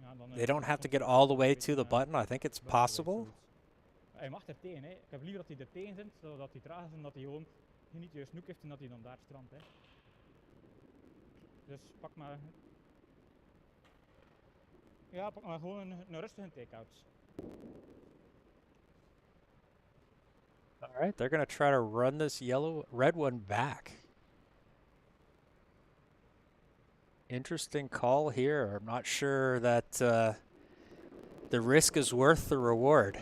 [SPEAKER 2] Ja, dan
[SPEAKER 1] they don't have to get all the way to the button. I think it's possible.
[SPEAKER 2] Hij mag er tegen, hè. Ik heb liever dat hij er tegen zit, zodat hij traag is en dat hij gewoon niet je snoek heeft en dat hij dan daar strandt, hè. Dus pak maar... Ja, pak maar gewoon een rustige take-out.
[SPEAKER 1] All right, they're going to try to run this red one back. Interesting call here. I'm not sure that the risk is worth the reward.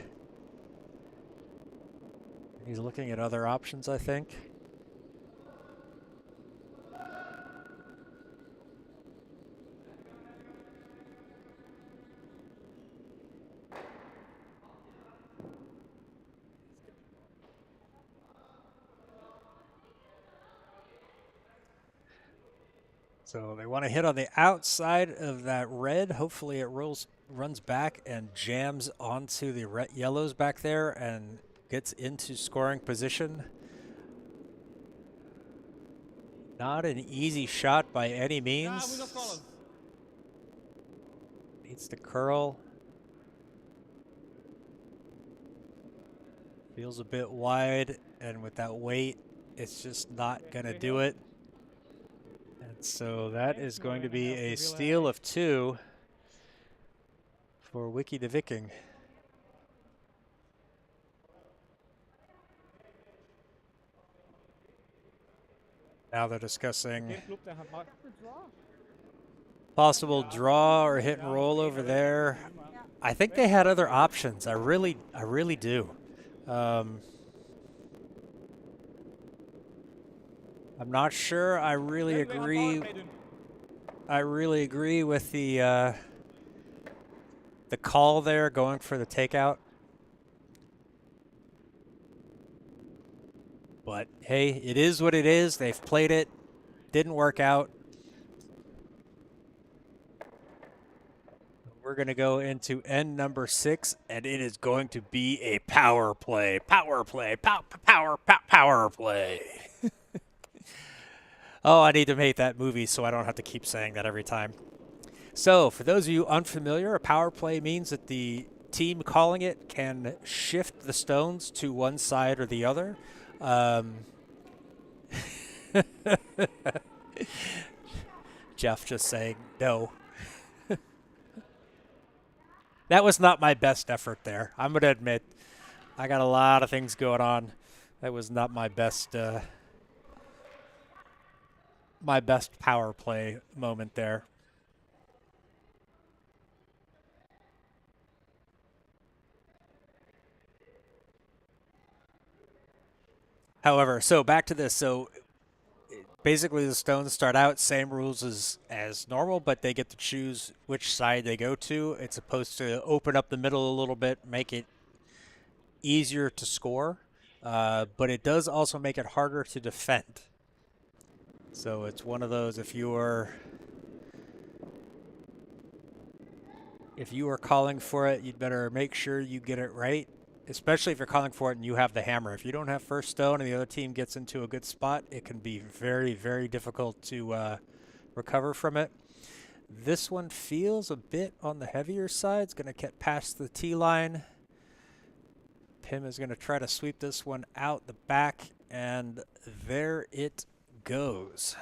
[SPEAKER 1] He's looking at other options, I think. So they want to hit on the outside of that red. Hopefully it runs back and jams onto the yellows back there and gets into scoring position. Not an easy shot by any means. Needs to curl. Feels a bit wide, and with that weight, it's just not going to do it. And so that is going to be a steal of 2 for Wiki De Viking. Now they're discussing possible draw or hit and roll over there. I think they had other options. I really do. Um, I'm not sure. I really
[SPEAKER 2] Wij gaan
[SPEAKER 1] agree.
[SPEAKER 2] powerplay doen.
[SPEAKER 1] I really agree with the call there, going for the takeout. But hey, it is what it is. They've played it. Didn't work out. We're going to go into end number 6, and it is going to be a power play. Power play. Power play. Oh, I need to make that movie so I don't have to keep saying that every time. So, for those of you unfamiliar, a power play means that the team calling it can shift the stones to one side or the other. Jeff just saying no. That was not my best effort there. I'm going to admit, I got a lot of things going on. That was not my best power play moment there. However, so back to this. So basically the stones start out same rules as normal, but they get to choose which side they go to. It's supposed to open up the middle a little bit, make it easier to score, but it does also make it harder to defend. So it's one of those, if you are calling for it, you'd better make sure you get it right, especially if you're calling for it and you have the hammer. If you don't have first stone and the other team gets into a good spot, it can be very, very difficult to recover from it. This one feels a bit on the heavier side. It's going to get past the T line. Pim is going to try to sweep this one out the back, and there it goes.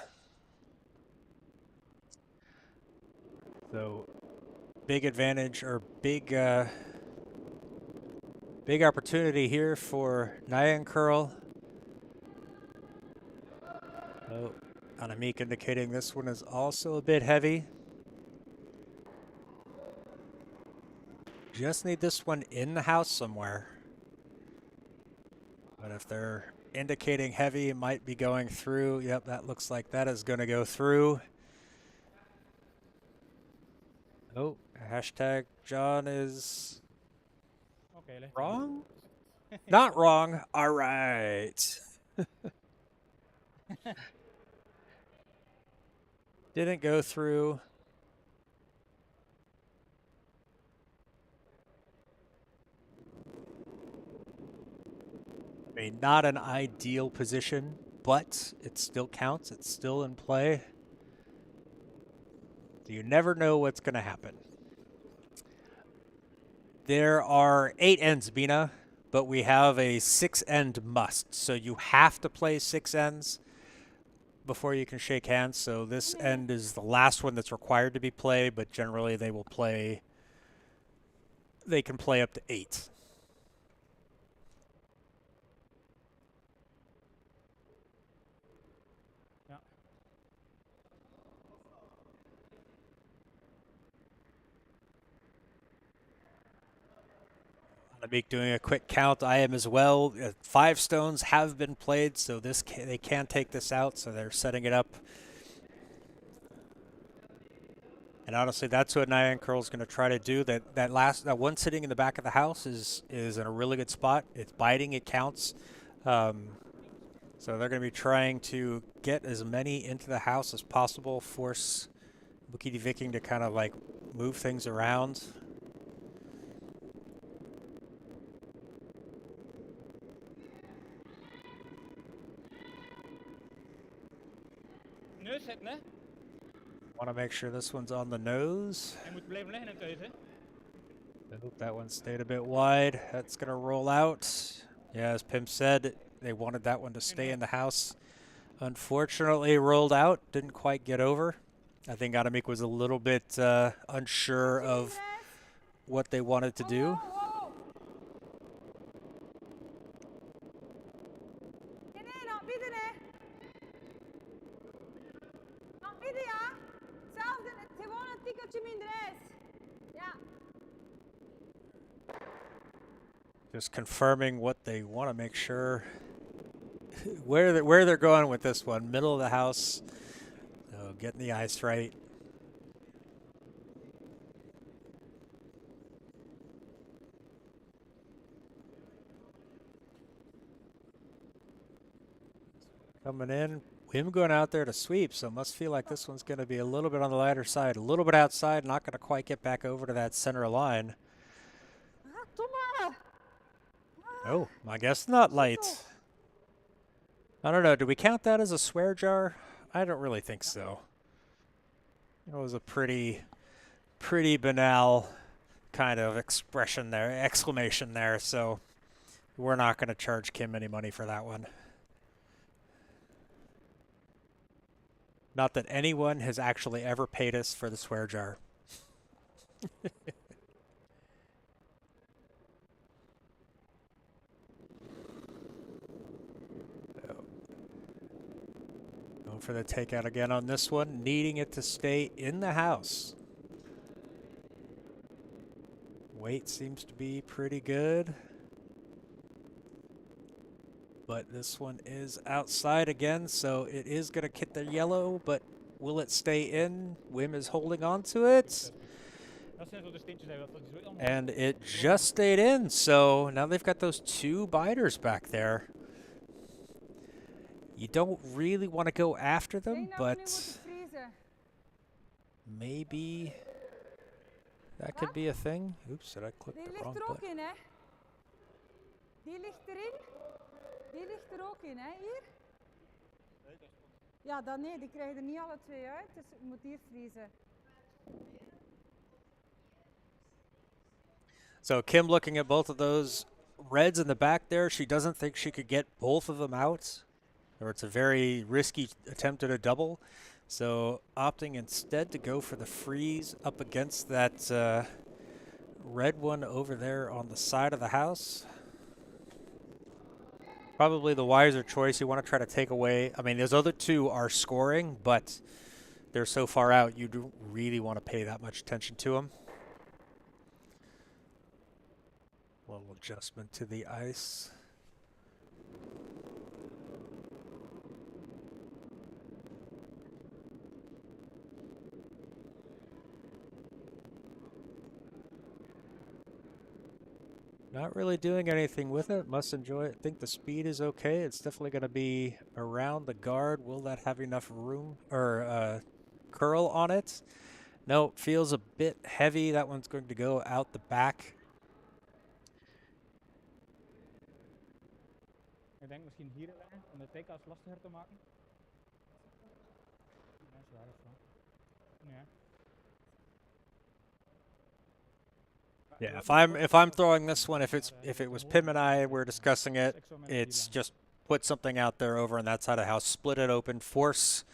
[SPEAKER 1] So big advantage, or big opportunity here for Nyan Curl. Oh, Anamik indicating this one is also a bit heavy. Just need this one in the house somewhere. But if they're indicating heavy, it might be going through. Yep, that looks like that is going to go through. Oh, hashtag John is wrong? Not wrong. All right. Didn't go through. I mean, not an ideal position, but it still counts. It's still in play. You never know what's going to happen. There are 8 ends, Bina, but we have a 6-end must. So you have to play 6 ends before you can shake hands. So this end is the last one that's required to be played, but generally they can play up to 8. Anamik doing a quick count. I am as well. 5 stones have been played, so they can take this out, so they're setting it up. And honestly, that's what Nyan Curl's going to try to do. That one sitting in the back of the house is in a really good spot. It's biting, it counts. So they're going to be trying to get as many into the house as possible, force Wiki De Viking to kind of like move things around.
[SPEAKER 2] Neus zetten, hè?
[SPEAKER 1] Want to make sure this one's on the nose.
[SPEAKER 2] Hij moet blijven liggen in thuis, hè?
[SPEAKER 1] I hope that one stayed a bit wide. That's going to roll out. Yeah, as Pim said, they wanted that one to stay in the house. Unfortunately, rolled out. Didn't quite get over. I think Anamik was a little bit unsure of what they wanted to do. Just confirming what they want to make sure where they're going with this one. Middle of the house. So getting the ice right. Coming in. Him going out there to sweep, so it must feel like this one's going to be a little bit on the lighter side. A little bit outside, not going to quite get back over to that center line. Oh, I guess not light. I don't know. Do we count that as a swear jar? I don't really think so. It was a pretty banal kind of expression there, exclamation there, so we're not going to charge Kim any money for that one. Not that anyone has actually ever paid us for the swear jar. Going for the takeout again on this one, needing it to stay in the house. Weight seems to be pretty good. But this one is outside again, so it is going to hit the yellow, but will it stay in? Wim is holding on to it. And it just stayed in, so now they've got those two biters back there. You don't really want to go after them, but maybe that could be a thing. Oops, did I click the wrong button?
[SPEAKER 3] Die ligt erin. Die ligt er ook in, hè, hier? Ja, dan nee, die krijgen er niet alle twee uit, dus het moet hier vriezen.
[SPEAKER 1] So Kim looking at both of those reds in the back there, she doesn't think she could get both of them out, or it's a very risky attempt at a double. So opting instead to go for the freeze up against that red one over there on the side of the house. Probably the wiser choice. You want to try to take away. I mean, those other two are scoring, but they're so far out, you don't really want to pay that much attention to them. A little adjustment to the ice. Not really doing anything with it. Must enjoy it. I think the speed is okay. It's definitely going to be around the guard. Will that have enough room or curl on it? No, feels a bit heavy. That one's going to go out the back.
[SPEAKER 2] Ik denk misschien hier leggen om de takeouts lastiger te maken. Ja, is waar, dat is waar. Ja.
[SPEAKER 1] Yeah, if I'm throwing this one, if it was Pim and I were discussing it, it's just put something out there over on that side of the house, split it open, force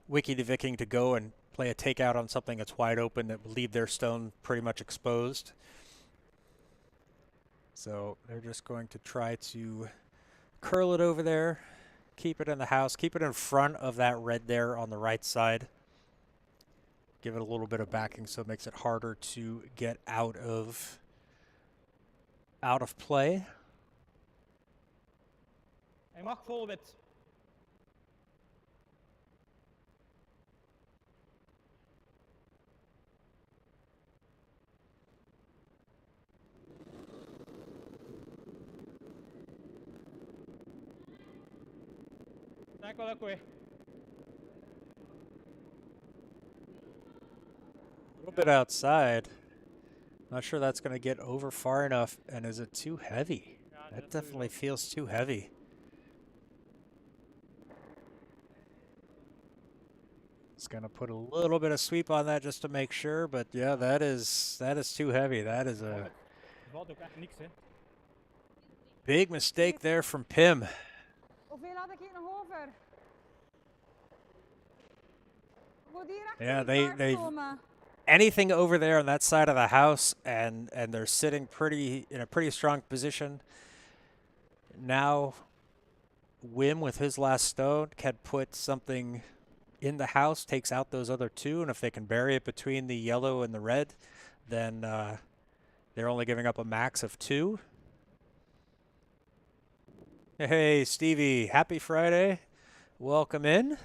[SPEAKER 1] Wiki De Viking to go and play a takeout on something that's wide open that would leave their stone pretty much exposed. So they're just going to try to curl it over there, keep it in the house, keep it in front of that red there on the right side. Give it a little bit of backing so it makes it harder to get out of play.
[SPEAKER 2] Hij mag vol wit. Kijk wel ook weer.
[SPEAKER 1] A little bit outside. Not sure that's going to get over far enough. And is it too heavy? That definitely feels too heavy. It's going to put a little bit of sweep on that just to make sure, but yeah, that is too heavy. That is a big mistake there from Pim.
[SPEAKER 3] Hoeveel had ik hier nog over? Moet hier achter
[SPEAKER 1] Yeah,
[SPEAKER 3] die kaart
[SPEAKER 1] they
[SPEAKER 3] komen.
[SPEAKER 1] anything over there on that side of the house, and they're sitting in a pretty strong position. Now, Wim with his last stone can put something in the house, takes out those other two, and if they can bury it between the yellow and the red, then they're only giving up a max of 2. Hey, Stevie, happy Friday. Welcome in.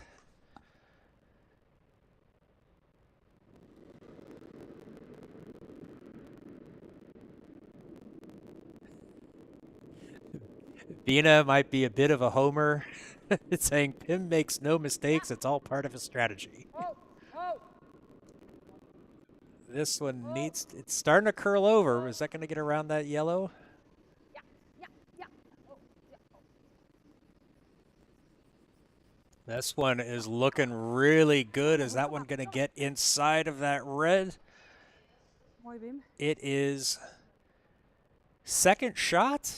[SPEAKER 1] Bina might be a bit of a homer. It's saying Pim makes no
[SPEAKER 3] Ja.
[SPEAKER 1] mistakes. It's all part of his strategy.
[SPEAKER 3] Oh, oh,
[SPEAKER 1] This one
[SPEAKER 3] oh.
[SPEAKER 1] needs, it's starting to curl over. Is that going to get around that yellow?
[SPEAKER 3] Ja, ja, ja. Oh, ja. Oh.
[SPEAKER 1] This one is looking really good. Is
[SPEAKER 3] Goed
[SPEAKER 1] that one
[SPEAKER 3] gemaakt.
[SPEAKER 1] going to
[SPEAKER 3] Zo.
[SPEAKER 1] get inside of that red?
[SPEAKER 3] Mooi, Wim.
[SPEAKER 1] It is second shot,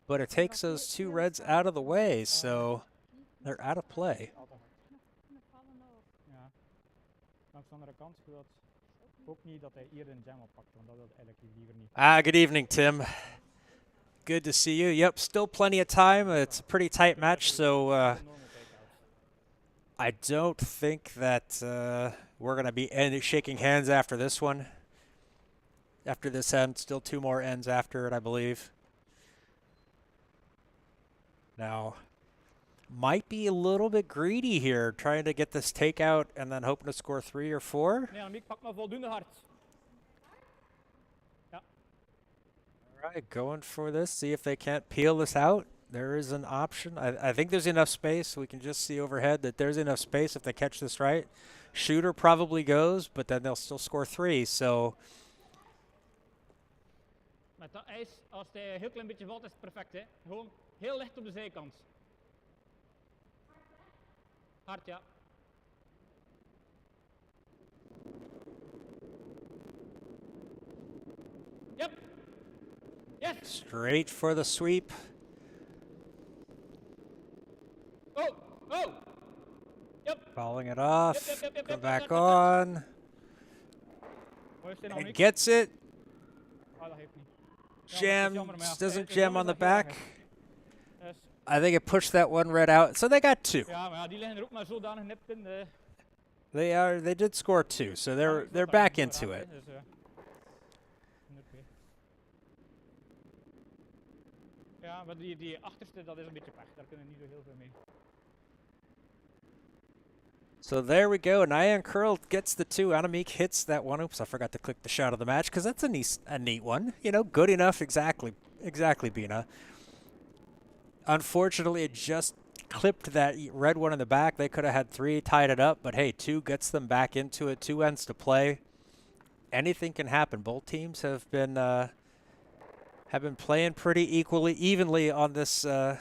[SPEAKER 1] but it
[SPEAKER 3] Dat was
[SPEAKER 1] takes those two
[SPEAKER 3] heel
[SPEAKER 1] reds out of the
[SPEAKER 3] sterk.
[SPEAKER 1] way, so they're out of play.
[SPEAKER 2] Al te hard.
[SPEAKER 3] Met vallen ook.
[SPEAKER 2] Ja. Langs de andere kant, ik hoop niet dat hij hier een jam oppakt, want dat wil hij eigenlijk liever niet.
[SPEAKER 1] Good evening, Tim. Good to see you. Yep, still plenty of time. It's a pretty tight match, so
[SPEAKER 2] Normal takeout.
[SPEAKER 1] I don't think that we're going to be shaking hands after this one. After this end, still two more ends after it, I believe. Now, might be a little bit greedy here, trying to get this takeout and then hoping to score 3 or 4.
[SPEAKER 2] Nee, Annemiek, pak maar voldoende hard.
[SPEAKER 1] All right, going for this. See if they can't peel this out. There is an option. I think there's enough space. We can just see overhead that there's enough space if they catch this right. Shooter probably goes, but then they'll still score 3. So
[SPEAKER 2] Met dat ijs, als hij een heel klein beetje valt, is het perfect. Hè? Gewoon heel licht op de zijkant. Hard, ja. Yep. Yes.
[SPEAKER 1] straight for the sweep.
[SPEAKER 2] Oh, oh. Yep.
[SPEAKER 1] Fouling it off.
[SPEAKER 2] Yep.
[SPEAKER 1] Go back on.
[SPEAKER 2] Hoe is dit,
[SPEAKER 1] And
[SPEAKER 2] Annemiek?
[SPEAKER 1] gets it.
[SPEAKER 2] Ah, dat geeft niet.
[SPEAKER 1] Jam.
[SPEAKER 2] jammer, maar ja,
[SPEAKER 1] Doesn't
[SPEAKER 2] het is
[SPEAKER 1] jam
[SPEAKER 2] jammer
[SPEAKER 1] on the
[SPEAKER 2] dat je
[SPEAKER 1] back.
[SPEAKER 2] Dus,
[SPEAKER 1] I think it pushed that one red out. So they got 2.
[SPEAKER 2] ja, maar ja, die liggen er ook maar zodanig nipt in.
[SPEAKER 1] They did score 2. So they're back into it.
[SPEAKER 2] Dus, oké. Ja, maar die achterste, dat is een beetje pech. Daar kunnen we niet zo heel veel mee.
[SPEAKER 1] So there we go. Nyan Curl gets the 2. Annemiek hits that one. Oops, I forgot to click the shot of the match because that's a neat one. You know, good enough. Exactly, Bina. Unfortunately, it just clipped that red one in the back. They could have had 3, tied it up, but hey, 2 gets them back into it. 2 ends to play. Anything can happen. Both teams have been playing pretty evenly on this in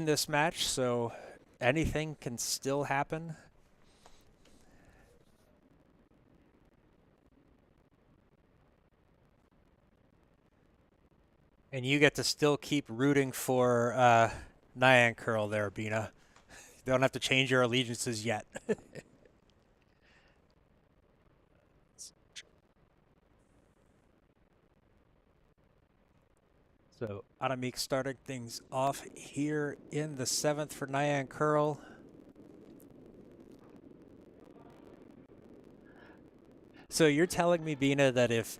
[SPEAKER 1] this match, so anything can still happen. And you get to still keep rooting for Nyan Curl there, Bina. You don't have to change your allegiances yet. So Annemiek starting things off here in the 7th for Nyan Curl. So you're telling me, Bina, that if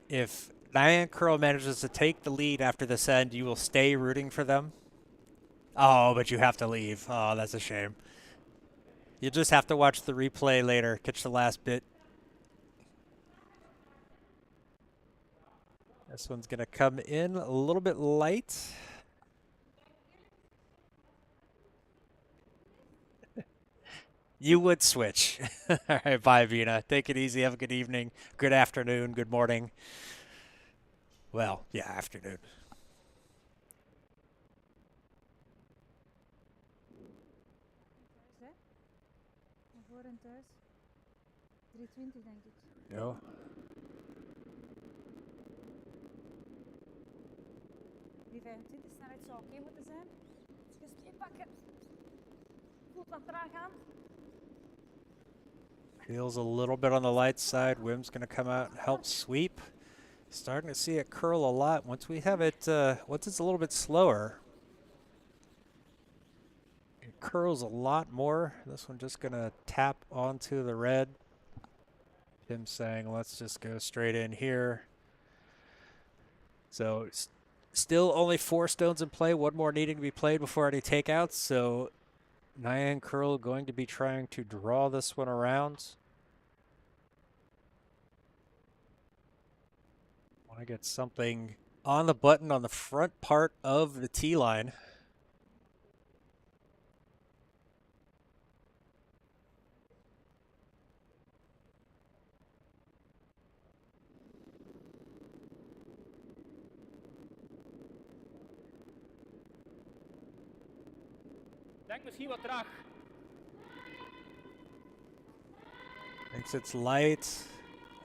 [SPEAKER 1] Nyan Curl manages to take the lead after this end, you will stay rooting for them? Oh, but you have to leave. Oh, that's a shame. You'll just have to watch the replay later, catch the last bit. This one's going to come in a little bit light. You would switch. All right, bye, Vina. Take it easy. Have a good evening, good afternoon, good morning. Well, yeah, afternoon.
[SPEAKER 3] Thuis, hè? Van voor en thuis. 320, denk ik.
[SPEAKER 1] Ja.
[SPEAKER 3] 325, snelheid zou oké moeten zijn. Ietsjes meepakken. Goed achteraan gaan.
[SPEAKER 1] Feels a little bit on the light side. Wim's going to come out and help sweep. Starting to see it curl a lot. Once we have it, once it's a little bit slower, it curls a lot more. This one just going to tap onto the red. Tim saying, let's just go straight in here. So Still only 4 stones in play, 1 more needing to be played before any takeouts, so Nyan Curl going to be trying to draw this one around. Want to get something on the button on the front part of the tee line.
[SPEAKER 2] Denk misschien wat traag.
[SPEAKER 1] Thinks it's light.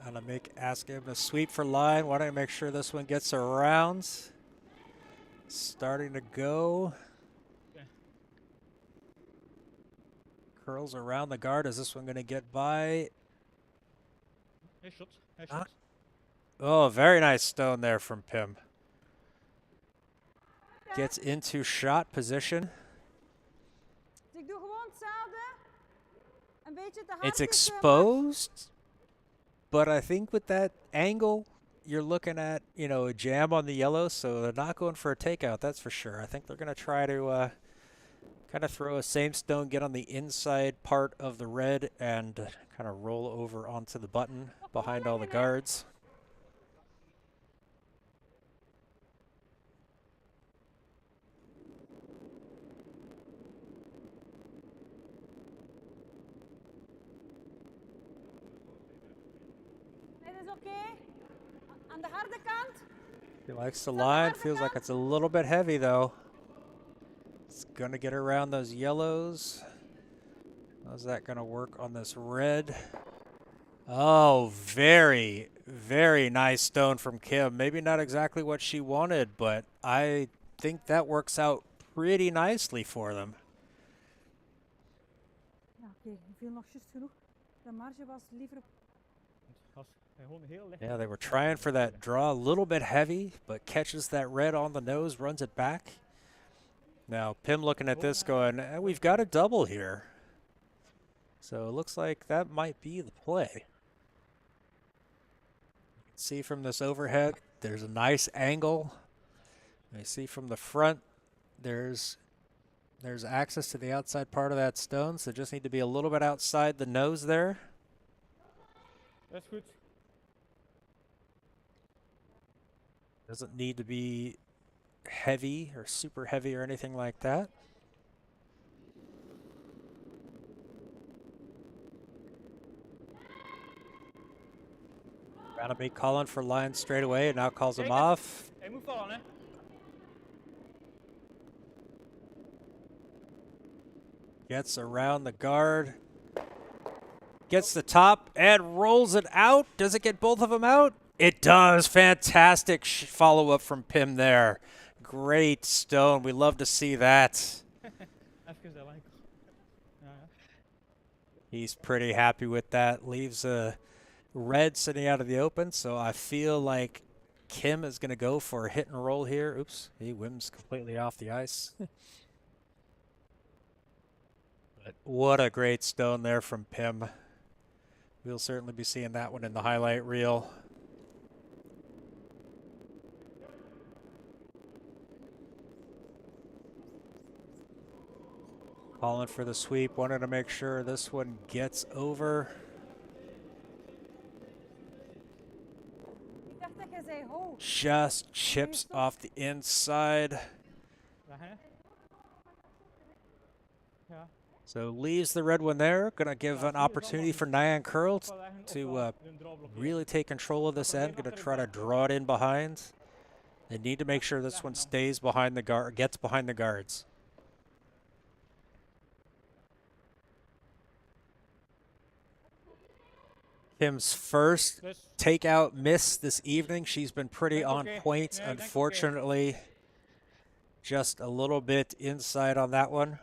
[SPEAKER 1] I'm gonna ask him to sweep for line. Why don't I make sure this one gets around? Starting to go.
[SPEAKER 2] Okay.
[SPEAKER 1] Curls around the guard. Is this one gonna get by?
[SPEAKER 2] Hij shot. Hij shot.
[SPEAKER 1] Oh, very nice stone there from Pim. Gets into shot position.
[SPEAKER 3] Ik doe gewoon hetzelfde. Een beetje te hard.
[SPEAKER 1] It's exposed, but I think with that angle, you're looking at, you know, a jam on the yellow, so they're not going for a takeout, that's for sure. I think they're going to try to kind of throw a same stone, get on the inside part of the red, and kind of roll over onto the button behind all the guards.
[SPEAKER 3] Aan de harde kant.
[SPEAKER 1] He likes the line, feels like it's a little bit heavy though. It's gonna get around those yellows. How's that gonna work on this red? Oh, very, very nice stone from Kim. Maybe not exactly what she wanted, but I think that works out pretty nicely for them.
[SPEAKER 3] Ja, oké, veel nog juist genoeg. De marge was liever op.
[SPEAKER 1] Yeah, they were trying for that draw, a little bit heavy, but catches that red on the nose, runs it back. Now, Pim looking at this going, we've got a double here. So it looks like that might be the play. You can see from this overhead, there's a nice angle. You see from the front, there's access to the outside part of that stone, so just need to be a little bit outside the nose there.
[SPEAKER 2] That's good.
[SPEAKER 1] Doesn't need to be heavy or super heavy or anything like that. Gonna be calling for line straight away and now calls him off.
[SPEAKER 2] Hij moet vallen, hè?
[SPEAKER 1] Gets around the guard. Gets the top and rolls it out. Does it get both of them out? It does. Fantastic follow-up from Pim there. Great stone. We love to see that. He's pretty happy with that. Leaves a red sitting out of the open, so I feel like Kim is going to go for a hit and roll here. Oops, he whims completely off the ice. But what a great stone there from Pim. We'll certainly be seeing that one in the highlight reel. Calling for the sweep. Wanted to make sure this one gets over. Just chips off the inside. So leaves the red one there. Gonna give an opportunity for Nyan Curl to really take control of this end. Gonna try to draw it in behind. They need to make sure this one stays behind the guard, gets behind the guards. Kim's first takeout miss this evening. She's been pretty on point, unfortunately. Just a little bit inside on that one.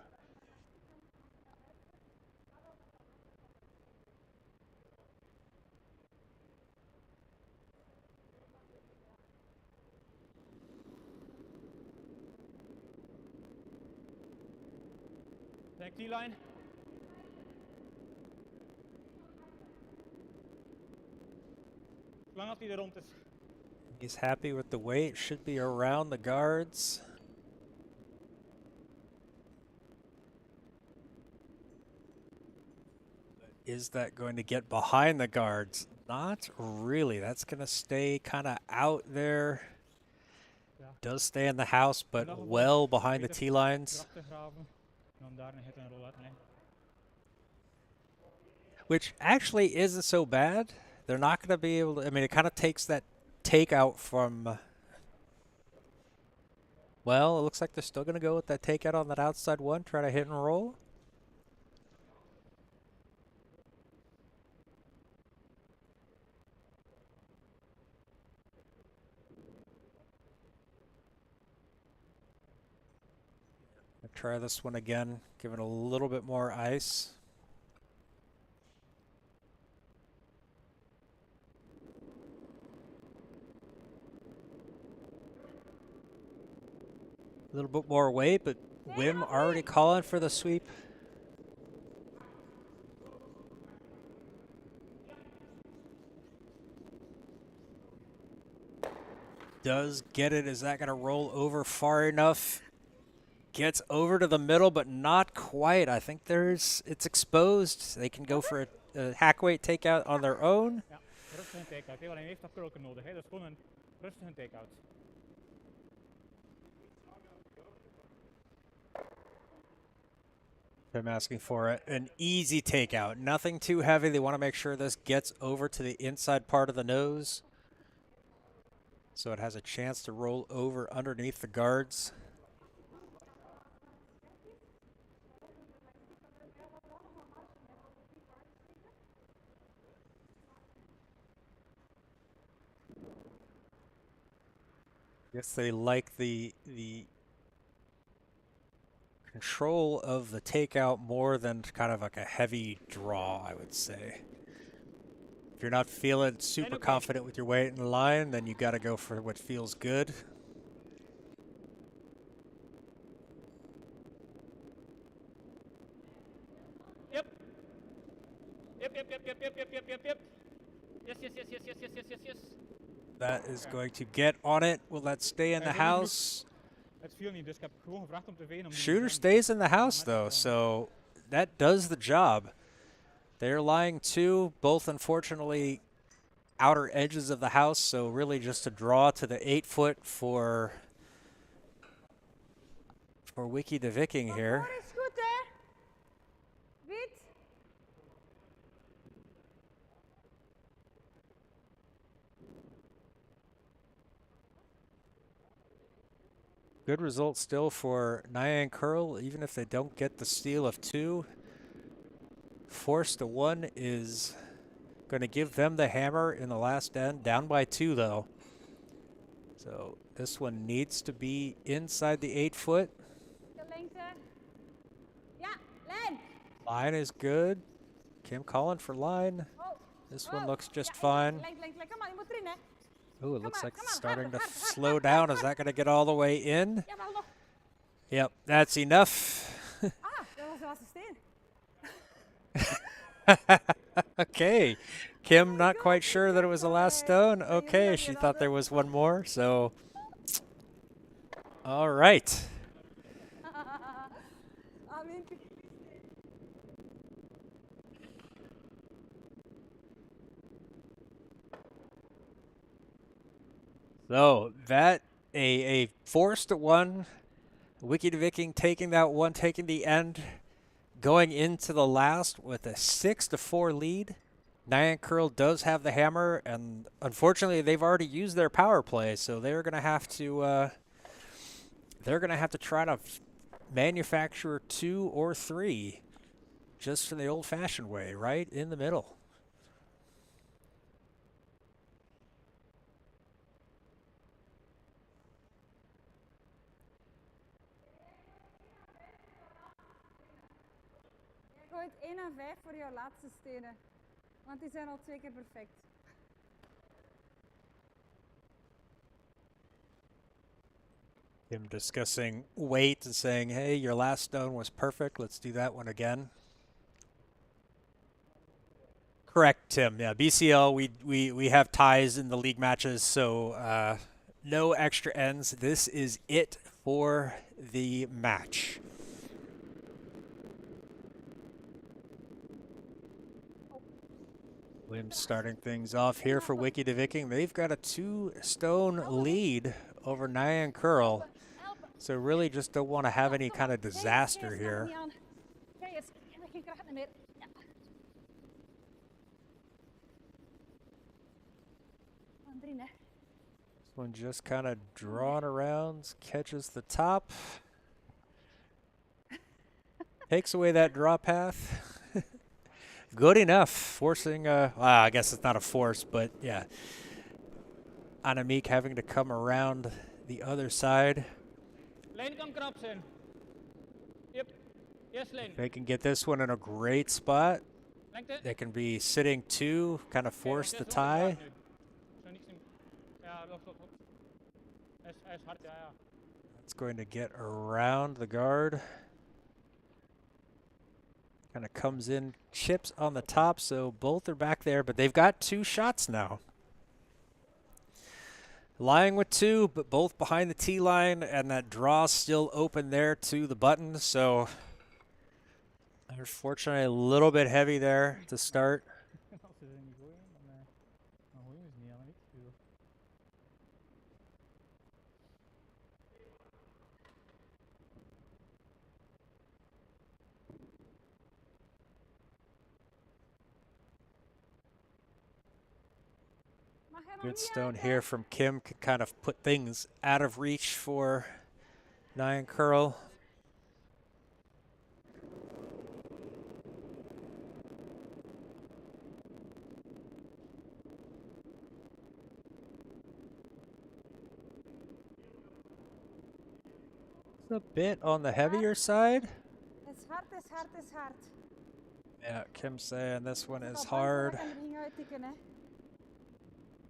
[SPEAKER 2] Denk die line. Zolang dat hij er rond is.
[SPEAKER 1] He's happy with the weight. Should be around the guards. Is that going to get behind the guards? Not really. That's going to stay kind of out there.
[SPEAKER 2] Ja.
[SPEAKER 1] Does stay in the house,
[SPEAKER 2] In dat
[SPEAKER 1] but
[SPEAKER 2] geval
[SPEAKER 1] well behind the
[SPEAKER 2] beter
[SPEAKER 1] T-lines.
[SPEAKER 2] erachter graven en dan daar een hit en roll uitleggen.
[SPEAKER 1] Which actually isn't so bad. They're not going to be able to, I mean, it kind of takes that takeout from, well, it looks like they're still going to go with that takeout on that outside one, try to hit and roll. I'll try this one again, give it a little bit more ice. A little bit more weight, but Wim already calling for the sweep. Does get it. Is that going to roll over far enough? Gets over to the middle, but not quite. I think it's exposed. They can go for a hack weight takeout on their own.
[SPEAKER 2] Ja, rustig een take-out. Want hij heeft dat curlken nodig. Dat is gewoon een rustige take-out.
[SPEAKER 1] I'm asking for an easy takeout. Nothing too heavy. They want to make sure this gets over to the inside part of the nose, so it has a chance to roll over underneath the guards. Guess they like the control of the takeout more than kind of like a heavy draw, I would say. If you're not feeling super confident with your weight in the line, then you got to go for what feels good.
[SPEAKER 2] Yep. Yep. Yes.
[SPEAKER 1] That is going to get on it. Will that stay in the house?
[SPEAKER 2] Het viel niet, dus ik heb gewoon gevraagd om te vegen. Om
[SPEAKER 1] Shooter stays in the house though, so that does the job. They're lying two, both unfortunately outer edges of the house, so really just a draw to the 8-foot for Wiki De Viking here.
[SPEAKER 3] Voor is goed, hè? Wit.
[SPEAKER 1] Good result still for Nyan Curl, even if they don't get the steal of 2. Force to 1 is going to give them the hammer in the last end. Down by 2, though. So this one needs to be inside the 8-foot.
[SPEAKER 3] De lengte. Ja, lijn.
[SPEAKER 1] Line is good. Kim calling for line.
[SPEAKER 3] Oh.
[SPEAKER 1] This one
[SPEAKER 3] Oh.
[SPEAKER 1] looks just
[SPEAKER 3] Ja,
[SPEAKER 1] fine.
[SPEAKER 3] Lengte. Kom maar, je moet erin, hè?
[SPEAKER 1] Oh, it looks like
[SPEAKER 3] come
[SPEAKER 1] it's
[SPEAKER 3] on,
[SPEAKER 1] starting to
[SPEAKER 3] hard,
[SPEAKER 1] slow down. Is that going to get all the way in?
[SPEAKER 3] Jawel, nog.
[SPEAKER 1] Yep, that's enough.
[SPEAKER 3] Ah, dat was de laatste steen.
[SPEAKER 1] Okay. Kim not quite sure that it was the last stone. Okay, she thought there was one more, so. All right.
[SPEAKER 3] Ah, Wim.
[SPEAKER 1] So that a forced 1. Wiki De Viking taking that one, taking the end, going into the last with a 6-4 lead. Nyan Curl does have the hammer, and unfortunately, they've already used their power play, so they're gonna have to try to manufacture 2 or 3, just for the old-fashioned way, right in the middle.
[SPEAKER 3] Jij gooit 1 en 5 voor jouw laatste stenen. Want die zijn al 2 keer perfect.
[SPEAKER 1] Him discussing weight and saying, hey, your last stone was perfect. Let's do that one again. Correct, Tim. Yeah, BCL. We have ties in the league matches, so no extra ends. This is it for the match. Williams starting things off here for Wiki De Viking. They've got a 2-stone lead over Nyan Curl. So really just don't want to have any kind of disaster here. This one just kind of drawn around, catches the top. Takes away that draw path. Good enough, forcing, well, I guess it's not a force, but yeah. Annemiek having to come around the other side.
[SPEAKER 2] Lijn kan krap zijn. Yep. Yes, lijn.
[SPEAKER 1] They can get this one in a great spot.
[SPEAKER 2] Lengte.
[SPEAKER 1] They can be sitting 2, kind of force the tie.
[SPEAKER 2] Zo niks in. Ja, stop. Hij is hard, ja.
[SPEAKER 1] That's going to get around the guard. Kind of comes in, chips on the top, so both are back there, but they've got 2 shots now. Lying with 2, but both behind the tee line, and that draw still open there to the button, so unfortunately a little bit heavy there to start.
[SPEAKER 2] Als ze er niet gooien, dan gooien we ze niet aan niks.
[SPEAKER 1] Good stone here from Kim could kind of put things out of reach for Nyan Curl. It's a bit on the heavier side.
[SPEAKER 3] It's hard.
[SPEAKER 1] Yeah, Kim's saying this one is hard.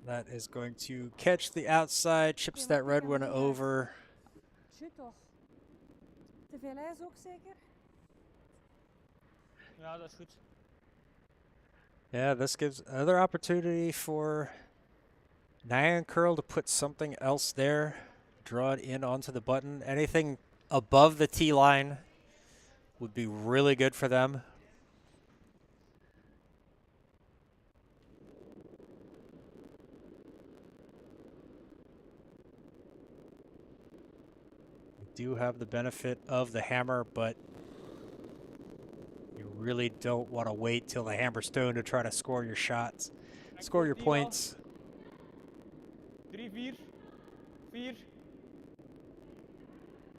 [SPEAKER 1] That is going to catch the outside, chips that red one over.
[SPEAKER 3] Shoot toch. Te veel ijs ook zeker?
[SPEAKER 2] Ja, dat is goed.
[SPEAKER 1] Yeah, this gives another opportunity for Nyan Curl to put something else there. Draw it in onto the button. Anything above the tee line would be really good for them. Do have the benefit of the hammer, but you really don't want to wait till the hammer stone to try to score your shots, score your points.
[SPEAKER 2] 3, 4, 4.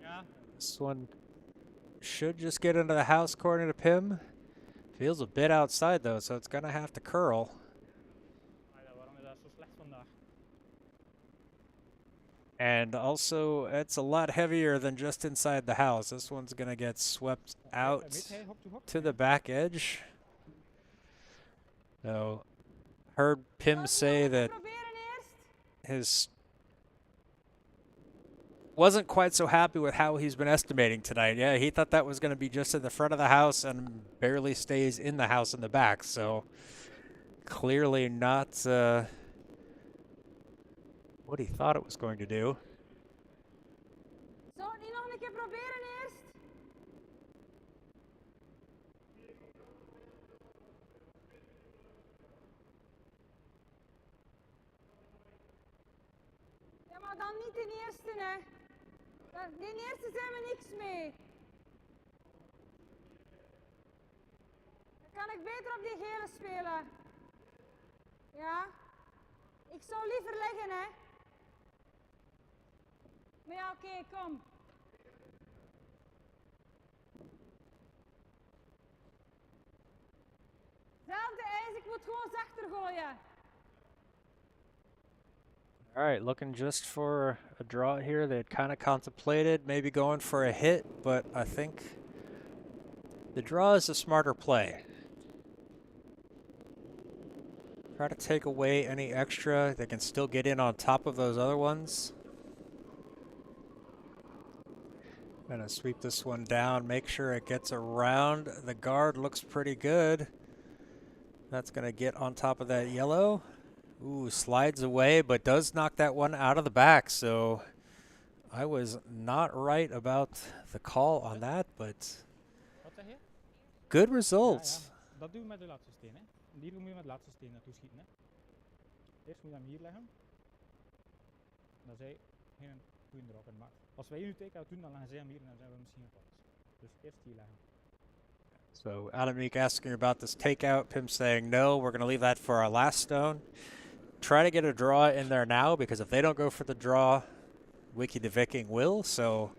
[SPEAKER 2] Ja.
[SPEAKER 1] This one should just get into the house according to Pim. Feels a bit outside though, so it's gonna have to curl.
[SPEAKER 2] Waarom is dat zo slecht vandaag?
[SPEAKER 1] And also, it's a lot heavier than just inside the house. This one's going to get swept out to the back edge. So, heard Pim say that his wasn't quite so happy with how he's been estimating tonight. Yeah, he thought that was going to be just in the front of the house and barely stays in the house in the back. So, clearly not... what he thought it was going to do.
[SPEAKER 3] Zou het niet nog een keer proberen eerst? Ja, maar dan niet de eerste, hè. De eerste zijn we niks mee. Dan kan ik beter op die gele spelen. Ja? Ik zou liever leggen, hè. Maar ja, oké, kom. Zelfde ijs, ik moet gewoon zachter gooien.
[SPEAKER 1] All right, looking just for a draw here. They had kind of contemplated maybe going for a hit, but I think the draw is a smarter play. Try to take away any extra. They can still get in on top of those other ones. Gonna sweep this one down, make sure it gets around. The guard looks pretty good. That's going to get on top of that yellow. Ooh, slides away, but does knock that one out of the back. So I was not right about the call on that, but
[SPEAKER 2] Wat zeg je?
[SPEAKER 1] good
[SPEAKER 2] Ja,
[SPEAKER 1] results.
[SPEAKER 2] dat doen we met de laatste steen. Hè. En hier moet je met de laatste steen naartoe schieten. Hè. Eerst moet je hem hier leggen. Dan zij geen goede drop in. Maar als wij nu take-out doen, dan leggen zij hem hier en dan zijn we misschien gepakt. Dus eerst hier leggen.
[SPEAKER 1] So Adamik asking about this takeout. Pim saying no, we're going to leave that for our last stone. Try to get a draw in there now, because if they don't go for the draw, Wiki De Viking will. So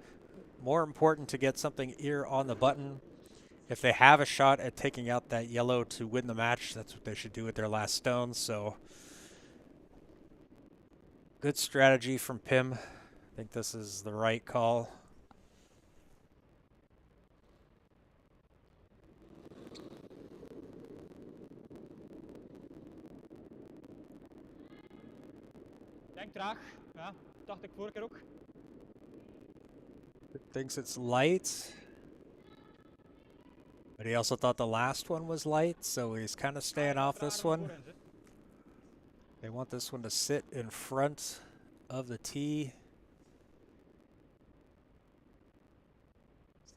[SPEAKER 1] more important to get something here on the button. If they have a shot at taking out that yellow to win the match, that's what they should do with their last stones. So good strategy from Pim. I think this is the right call.
[SPEAKER 2] Denk traag. Ja, dacht ik vorige keer ook.
[SPEAKER 1] Thinks it's light. But he also thought the last one was light, so he's kind of staying off this one. They want this one to sit in front of the tee.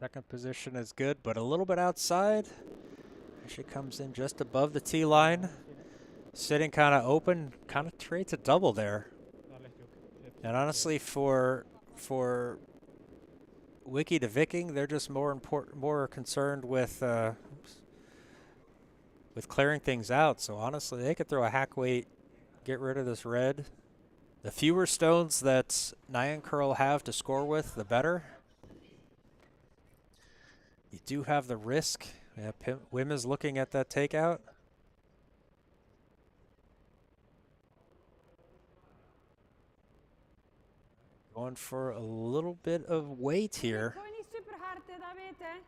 [SPEAKER 1] Second position is good, but a little bit outside. She comes in just above the tee line. Sitting kind of open, kind of creates a double there. And honestly, for Wiki De Viking, they're just more concerned with clearing things out. So honestly, they could throw a hack weight, get rid of this red. The fewer stones that Nyan Curl have to score with, the better. You do have the risk. Yeah, Wim is looking at that takeout. Going for a little bit of weight here.
[SPEAKER 3] Gooi niet super hard, hè, dat weet hè.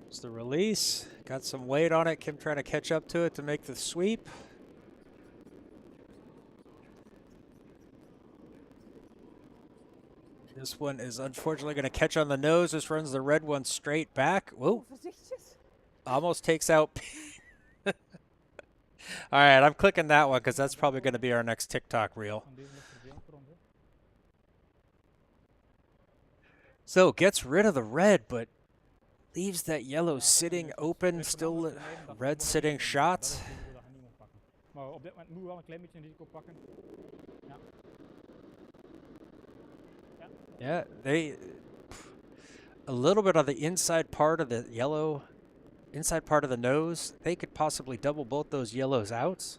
[SPEAKER 1] It's the release. Got some weight on it. Kim trying to catch up to it to make the sweep. This one is unfortunately going to catch on the nose. This runs the red one straight back. Whoa.
[SPEAKER 3] Voorzichtig.
[SPEAKER 1] Almost takes out. All right, I'm clicking that one because that's probably going to be our next TikTok reel. So gets rid of the red, but leaves that yellow sitting open. Still red sitting shot.
[SPEAKER 2] Maar op dit moment moet je wel een klein beetje een risico pakken. Ja.
[SPEAKER 1] Yeah, they a little bit on the inside part of the yellow, inside part of the nose. They could possibly double both those yellows out.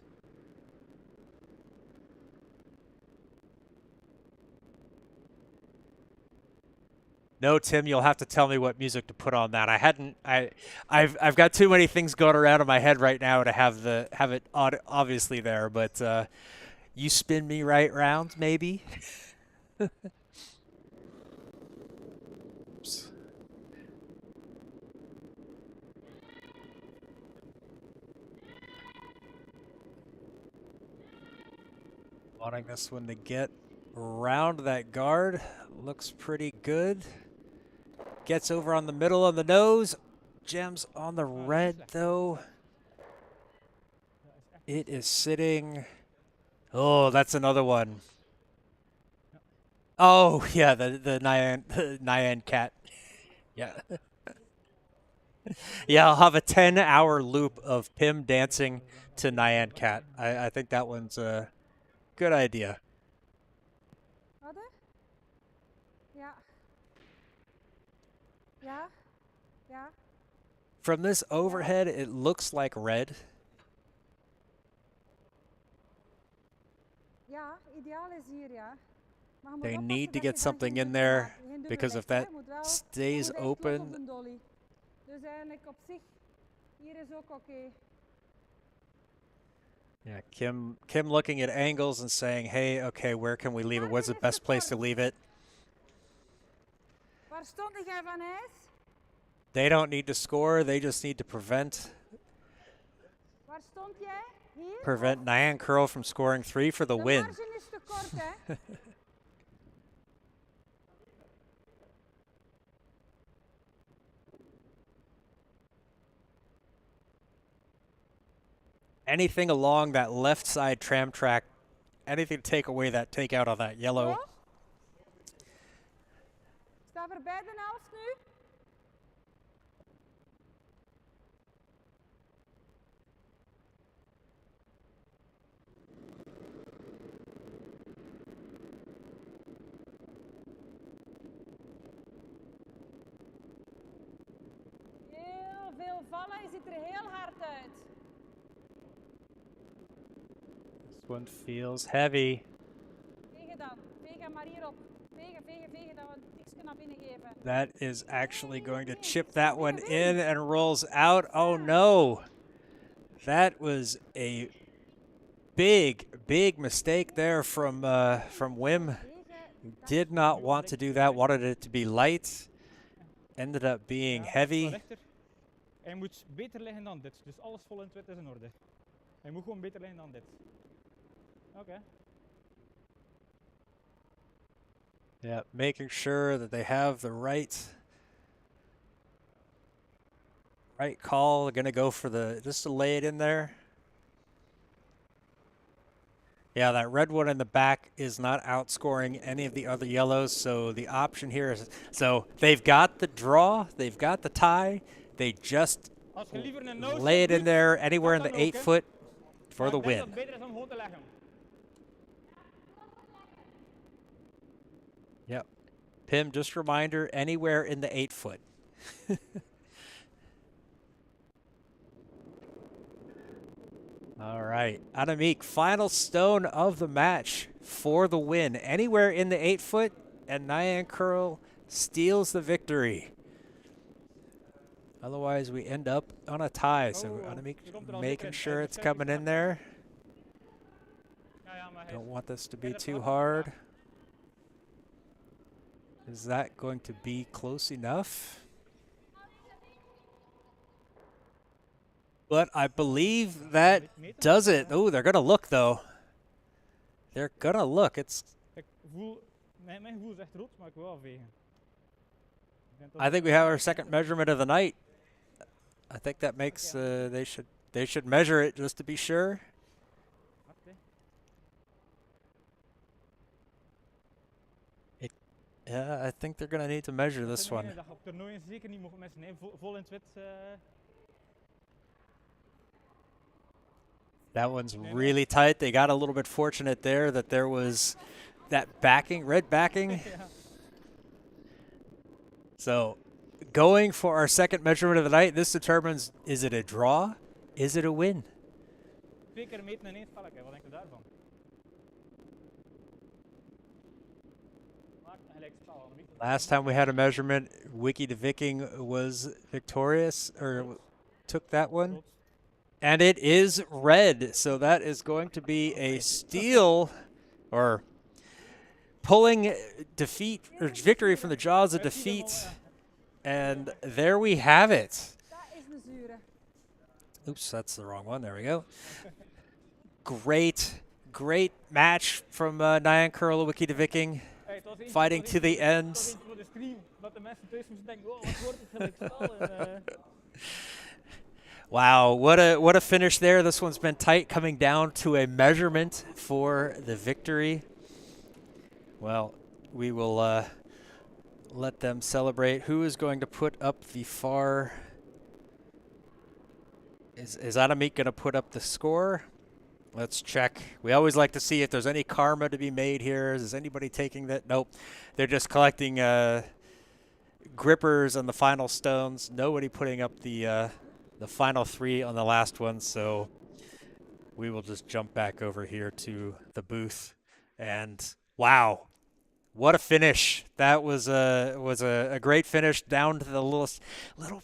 [SPEAKER 1] No, Tim, you'll have to tell me what music to put on that. I've got too many things going around in my head right now to have it obviously there, but you spin me right round, maybe. Oops. Wanting this one to get around that guard. Looks pretty good. Gets over on the middle of the nose. Gems on the red, though. It is sitting. Oh, that's another one. Oh, yeah, the Nyan cat. Yeah. Yeah, I'll have a 10-hour loop of Pim dancing to Nyan cat. I think that one's a good idea.
[SPEAKER 3] Wat hè? Ja. Ja. Ja.
[SPEAKER 1] From this overhead, it looks like red.
[SPEAKER 3] Ja, ideaal is hier, ja. Maar je moet
[SPEAKER 1] They
[SPEAKER 3] oppassen
[SPEAKER 1] need to
[SPEAKER 3] dat
[SPEAKER 1] get
[SPEAKER 3] je
[SPEAKER 1] something
[SPEAKER 3] daar
[SPEAKER 1] in
[SPEAKER 3] geen
[SPEAKER 1] there,
[SPEAKER 3] dubbele maakt. Geen dubbele
[SPEAKER 1] because if
[SPEAKER 3] licht, hè.
[SPEAKER 1] that
[SPEAKER 3] Je moet wel-
[SPEAKER 1] stays
[SPEAKER 3] je moet echt kloppen op
[SPEAKER 1] open,
[SPEAKER 3] de dolly. Dus eigenlijk op zich, hier is ook oké.
[SPEAKER 1] yeah, Kim looking at angles and saying, hey, okay, where can we leave it? Where's the best place to leave it?
[SPEAKER 3] Waar stond jij van ijs?
[SPEAKER 1] They don't need to score. They just need to prevent
[SPEAKER 3] Waar stond jij? Hier?
[SPEAKER 1] Nyan Curl from scoring 3 for the
[SPEAKER 3] De
[SPEAKER 1] win.
[SPEAKER 3] marge is te kort, hè?
[SPEAKER 1] Anything along that left side tram track, anything to take away that takeout on that yellow.
[SPEAKER 3] Go. Staan we er bij de helft nu? Heel veel vallen, je ziet er heel hard uit.
[SPEAKER 1] This one feels heavy.
[SPEAKER 3] Vegen dan, vegen maar hierop. Vegen, vegen, vegen, dat we een tikje naar binnen geven.
[SPEAKER 1] That is actually going to chip that one in and rolls out. Oh no. That was a big, big mistake there from Wim. Did not want to do that, wanted it to be light. Ended up being heavy.
[SPEAKER 2] Rechter. Hij moet beter liggen dan dit. Dus alles vol in het wit is in orde. Hij moet gewoon beter liggen dan dit. Oké.
[SPEAKER 1] Yeah, making sure that they have the right call. They're gonna go for just to lay it in there. Yeah, that red one in the back is not outscoring any of the other yellows, so the option here is, so they've got the draw, they've got the tie, they just
[SPEAKER 2] Als je liever een no
[SPEAKER 1] lay it in
[SPEAKER 2] doet,
[SPEAKER 1] there anywhere in
[SPEAKER 2] dat
[SPEAKER 1] the
[SPEAKER 2] dan ook,
[SPEAKER 1] 8
[SPEAKER 2] hè.
[SPEAKER 1] foot for
[SPEAKER 2] Maar
[SPEAKER 1] the
[SPEAKER 2] ik denk
[SPEAKER 1] win.
[SPEAKER 2] dat het beter is om gewoon te leggen.
[SPEAKER 1] Yep. Pim, just a reminder, anywhere in the 8 foot. All right. Annemiek, final stone of the match for the win. Anywhere in the 8 foot, and Nyan Curl steals the victory. Otherwise, we end up on a tie. So Annemiek making sure it's coming in there.
[SPEAKER 2] Ja, ja, maar hij
[SPEAKER 1] Don't
[SPEAKER 2] is-
[SPEAKER 1] want this to
[SPEAKER 2] hij
[SPEAKER 1] be
[SPEAKER 2] is er
[SPEAKER 1] too
[SPEAKER 2] vanaf
[SPEAKER 1] hard.
[SPEAKER 2] gegaan.
[SPEAKER 1] Is that going to be close enough? But I believe that does it. Oh, they're going to look, though. They're going to look. It's.
[SPEAKER 2] Ik voel, mijn gevoel zegt rood, maar ik wil wel vegen. Ik denk dat
[SPEAKER 1] I
[SPEAKER 2] het-
[SPEAKER 1] think we have our second measurement of the night. I think that makes they should measure it just to be sure.
[SPEAKER 2] Wacht, hè.
[SPEAKER 1] Yeah, I think they're going to need to measure
[SPEAKER 2] Dat
[SPEAKER 1] this
[SPEAKER 2] is de
[SPEAKER 1] one.
[SPEAKER 2] ene dat je op toernooien zeker niet mogen missen. Hè. Vol in het wit.
[SPEAKER 1] That one's really tight. They got a little bit fortunate there that there was that backing, red backing.
[SPEAKER 2] Ja.
[SPEAKER 1] So going for our second measurement of the night, this determines, is it a draw? Is it a win?
[SPEAKER 2] 2 keer meten in één spelletje. Wat denk je daarvan? Maakt een gelijk spel. Annemiek.
[SPEAKER 1] Last time we had a measurement, Wiki De Viking was victorious, or took that one.
[SPEAKER 2] Rood.
[SPEAKER 1] And it is red, so that is going to be a steal, or pulling defeat, or victory from the jaws of defeat. And there we have it.
[SPEAKER 3] Dat is een zure.
[SPEAKER 1] Oops, that's the wrong one. There we go. Great match from Nyan Curl and Wiki De Viking.
[SPEAKER 2] Hey, het was eentje-
[SPEAKER 1] Fighting
[SPEAKER 2] het was
[SPEAKER 1] to the
[SPEAKER 2] eentje- het
[SPEAKER 1] end.
[SPEAKER 2] was eentje voor de stream. Dat de mensen thuis moesten denken, oh, wat wordt het gelijk spel? En,
[SPEAKER 1] Wow, what a finish there. This one's been tight, coming down to a measurement for the victory. Well, we will let them celebrate. Who is going to put up the far? Is Annemiek going to put up the score? Let's check. We always like to see if there's any karma to be made here. Is anybody taking that? Nope. They're just collecting grippers on the final stones. Nobody putting up the final 3 on the last one. So we will just jump back over here to the booth. And wow, what a finish! That was a great finish, down to the little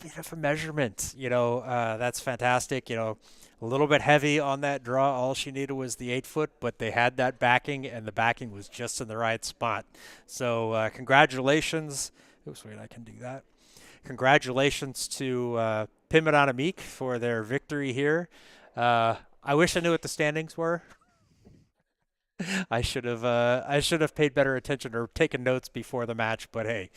[SPEAKER 1] bit of a measurement. You know, that's fantastic. You know, a little bit heavy on that draw. All she needed was the 8 foot, but they had that backing, and the backing was just in the right spot. So congratulations. Oops, wait, I can do that. Congratulations to Pim and Annemiek for their victory here. I wish I knew what the standings were. I should have paid better attention or taken notes before the match, but hey,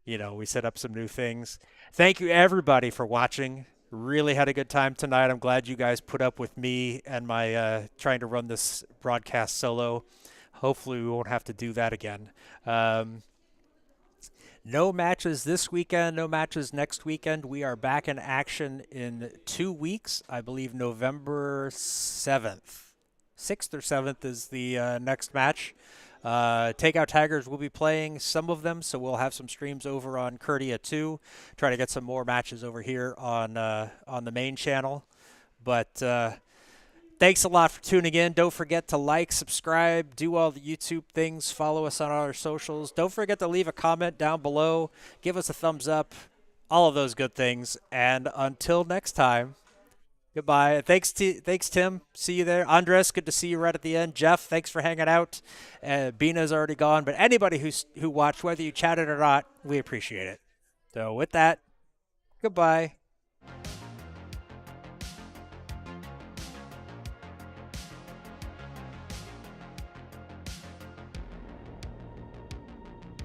[SPEAKER 1] we set up some new things. Thank you everybody for watching. Really had a good time tonight. I'm glad you guys put up with me and my trying to run this broadcast solo. Hopefully we won't have to do that again. No matches this weekend, no matches next weekend. We are back in action in 2 weeks. I believe November 7th. 6th or 7th is the next match. Takeout Tigers will be playing some of them, so we'll have some streams over on Curdia too. Try to get some more matches over here on the main channel. But thanks a lot for tuning in. Don't forget to like, subscribe, do all the YouTube things, follow us on all our socials. Don't forget to leave a comment down below, give us a thumbs up, all of those good things. And until next time, goodbye. Thanks, Tim. See you there. Andres, good to see you right at the end. Jeff, thanks for hanging out. Bina's already gone, but anybody who watched, whether you chatted or not, we appreciate it. So with that, goodbye.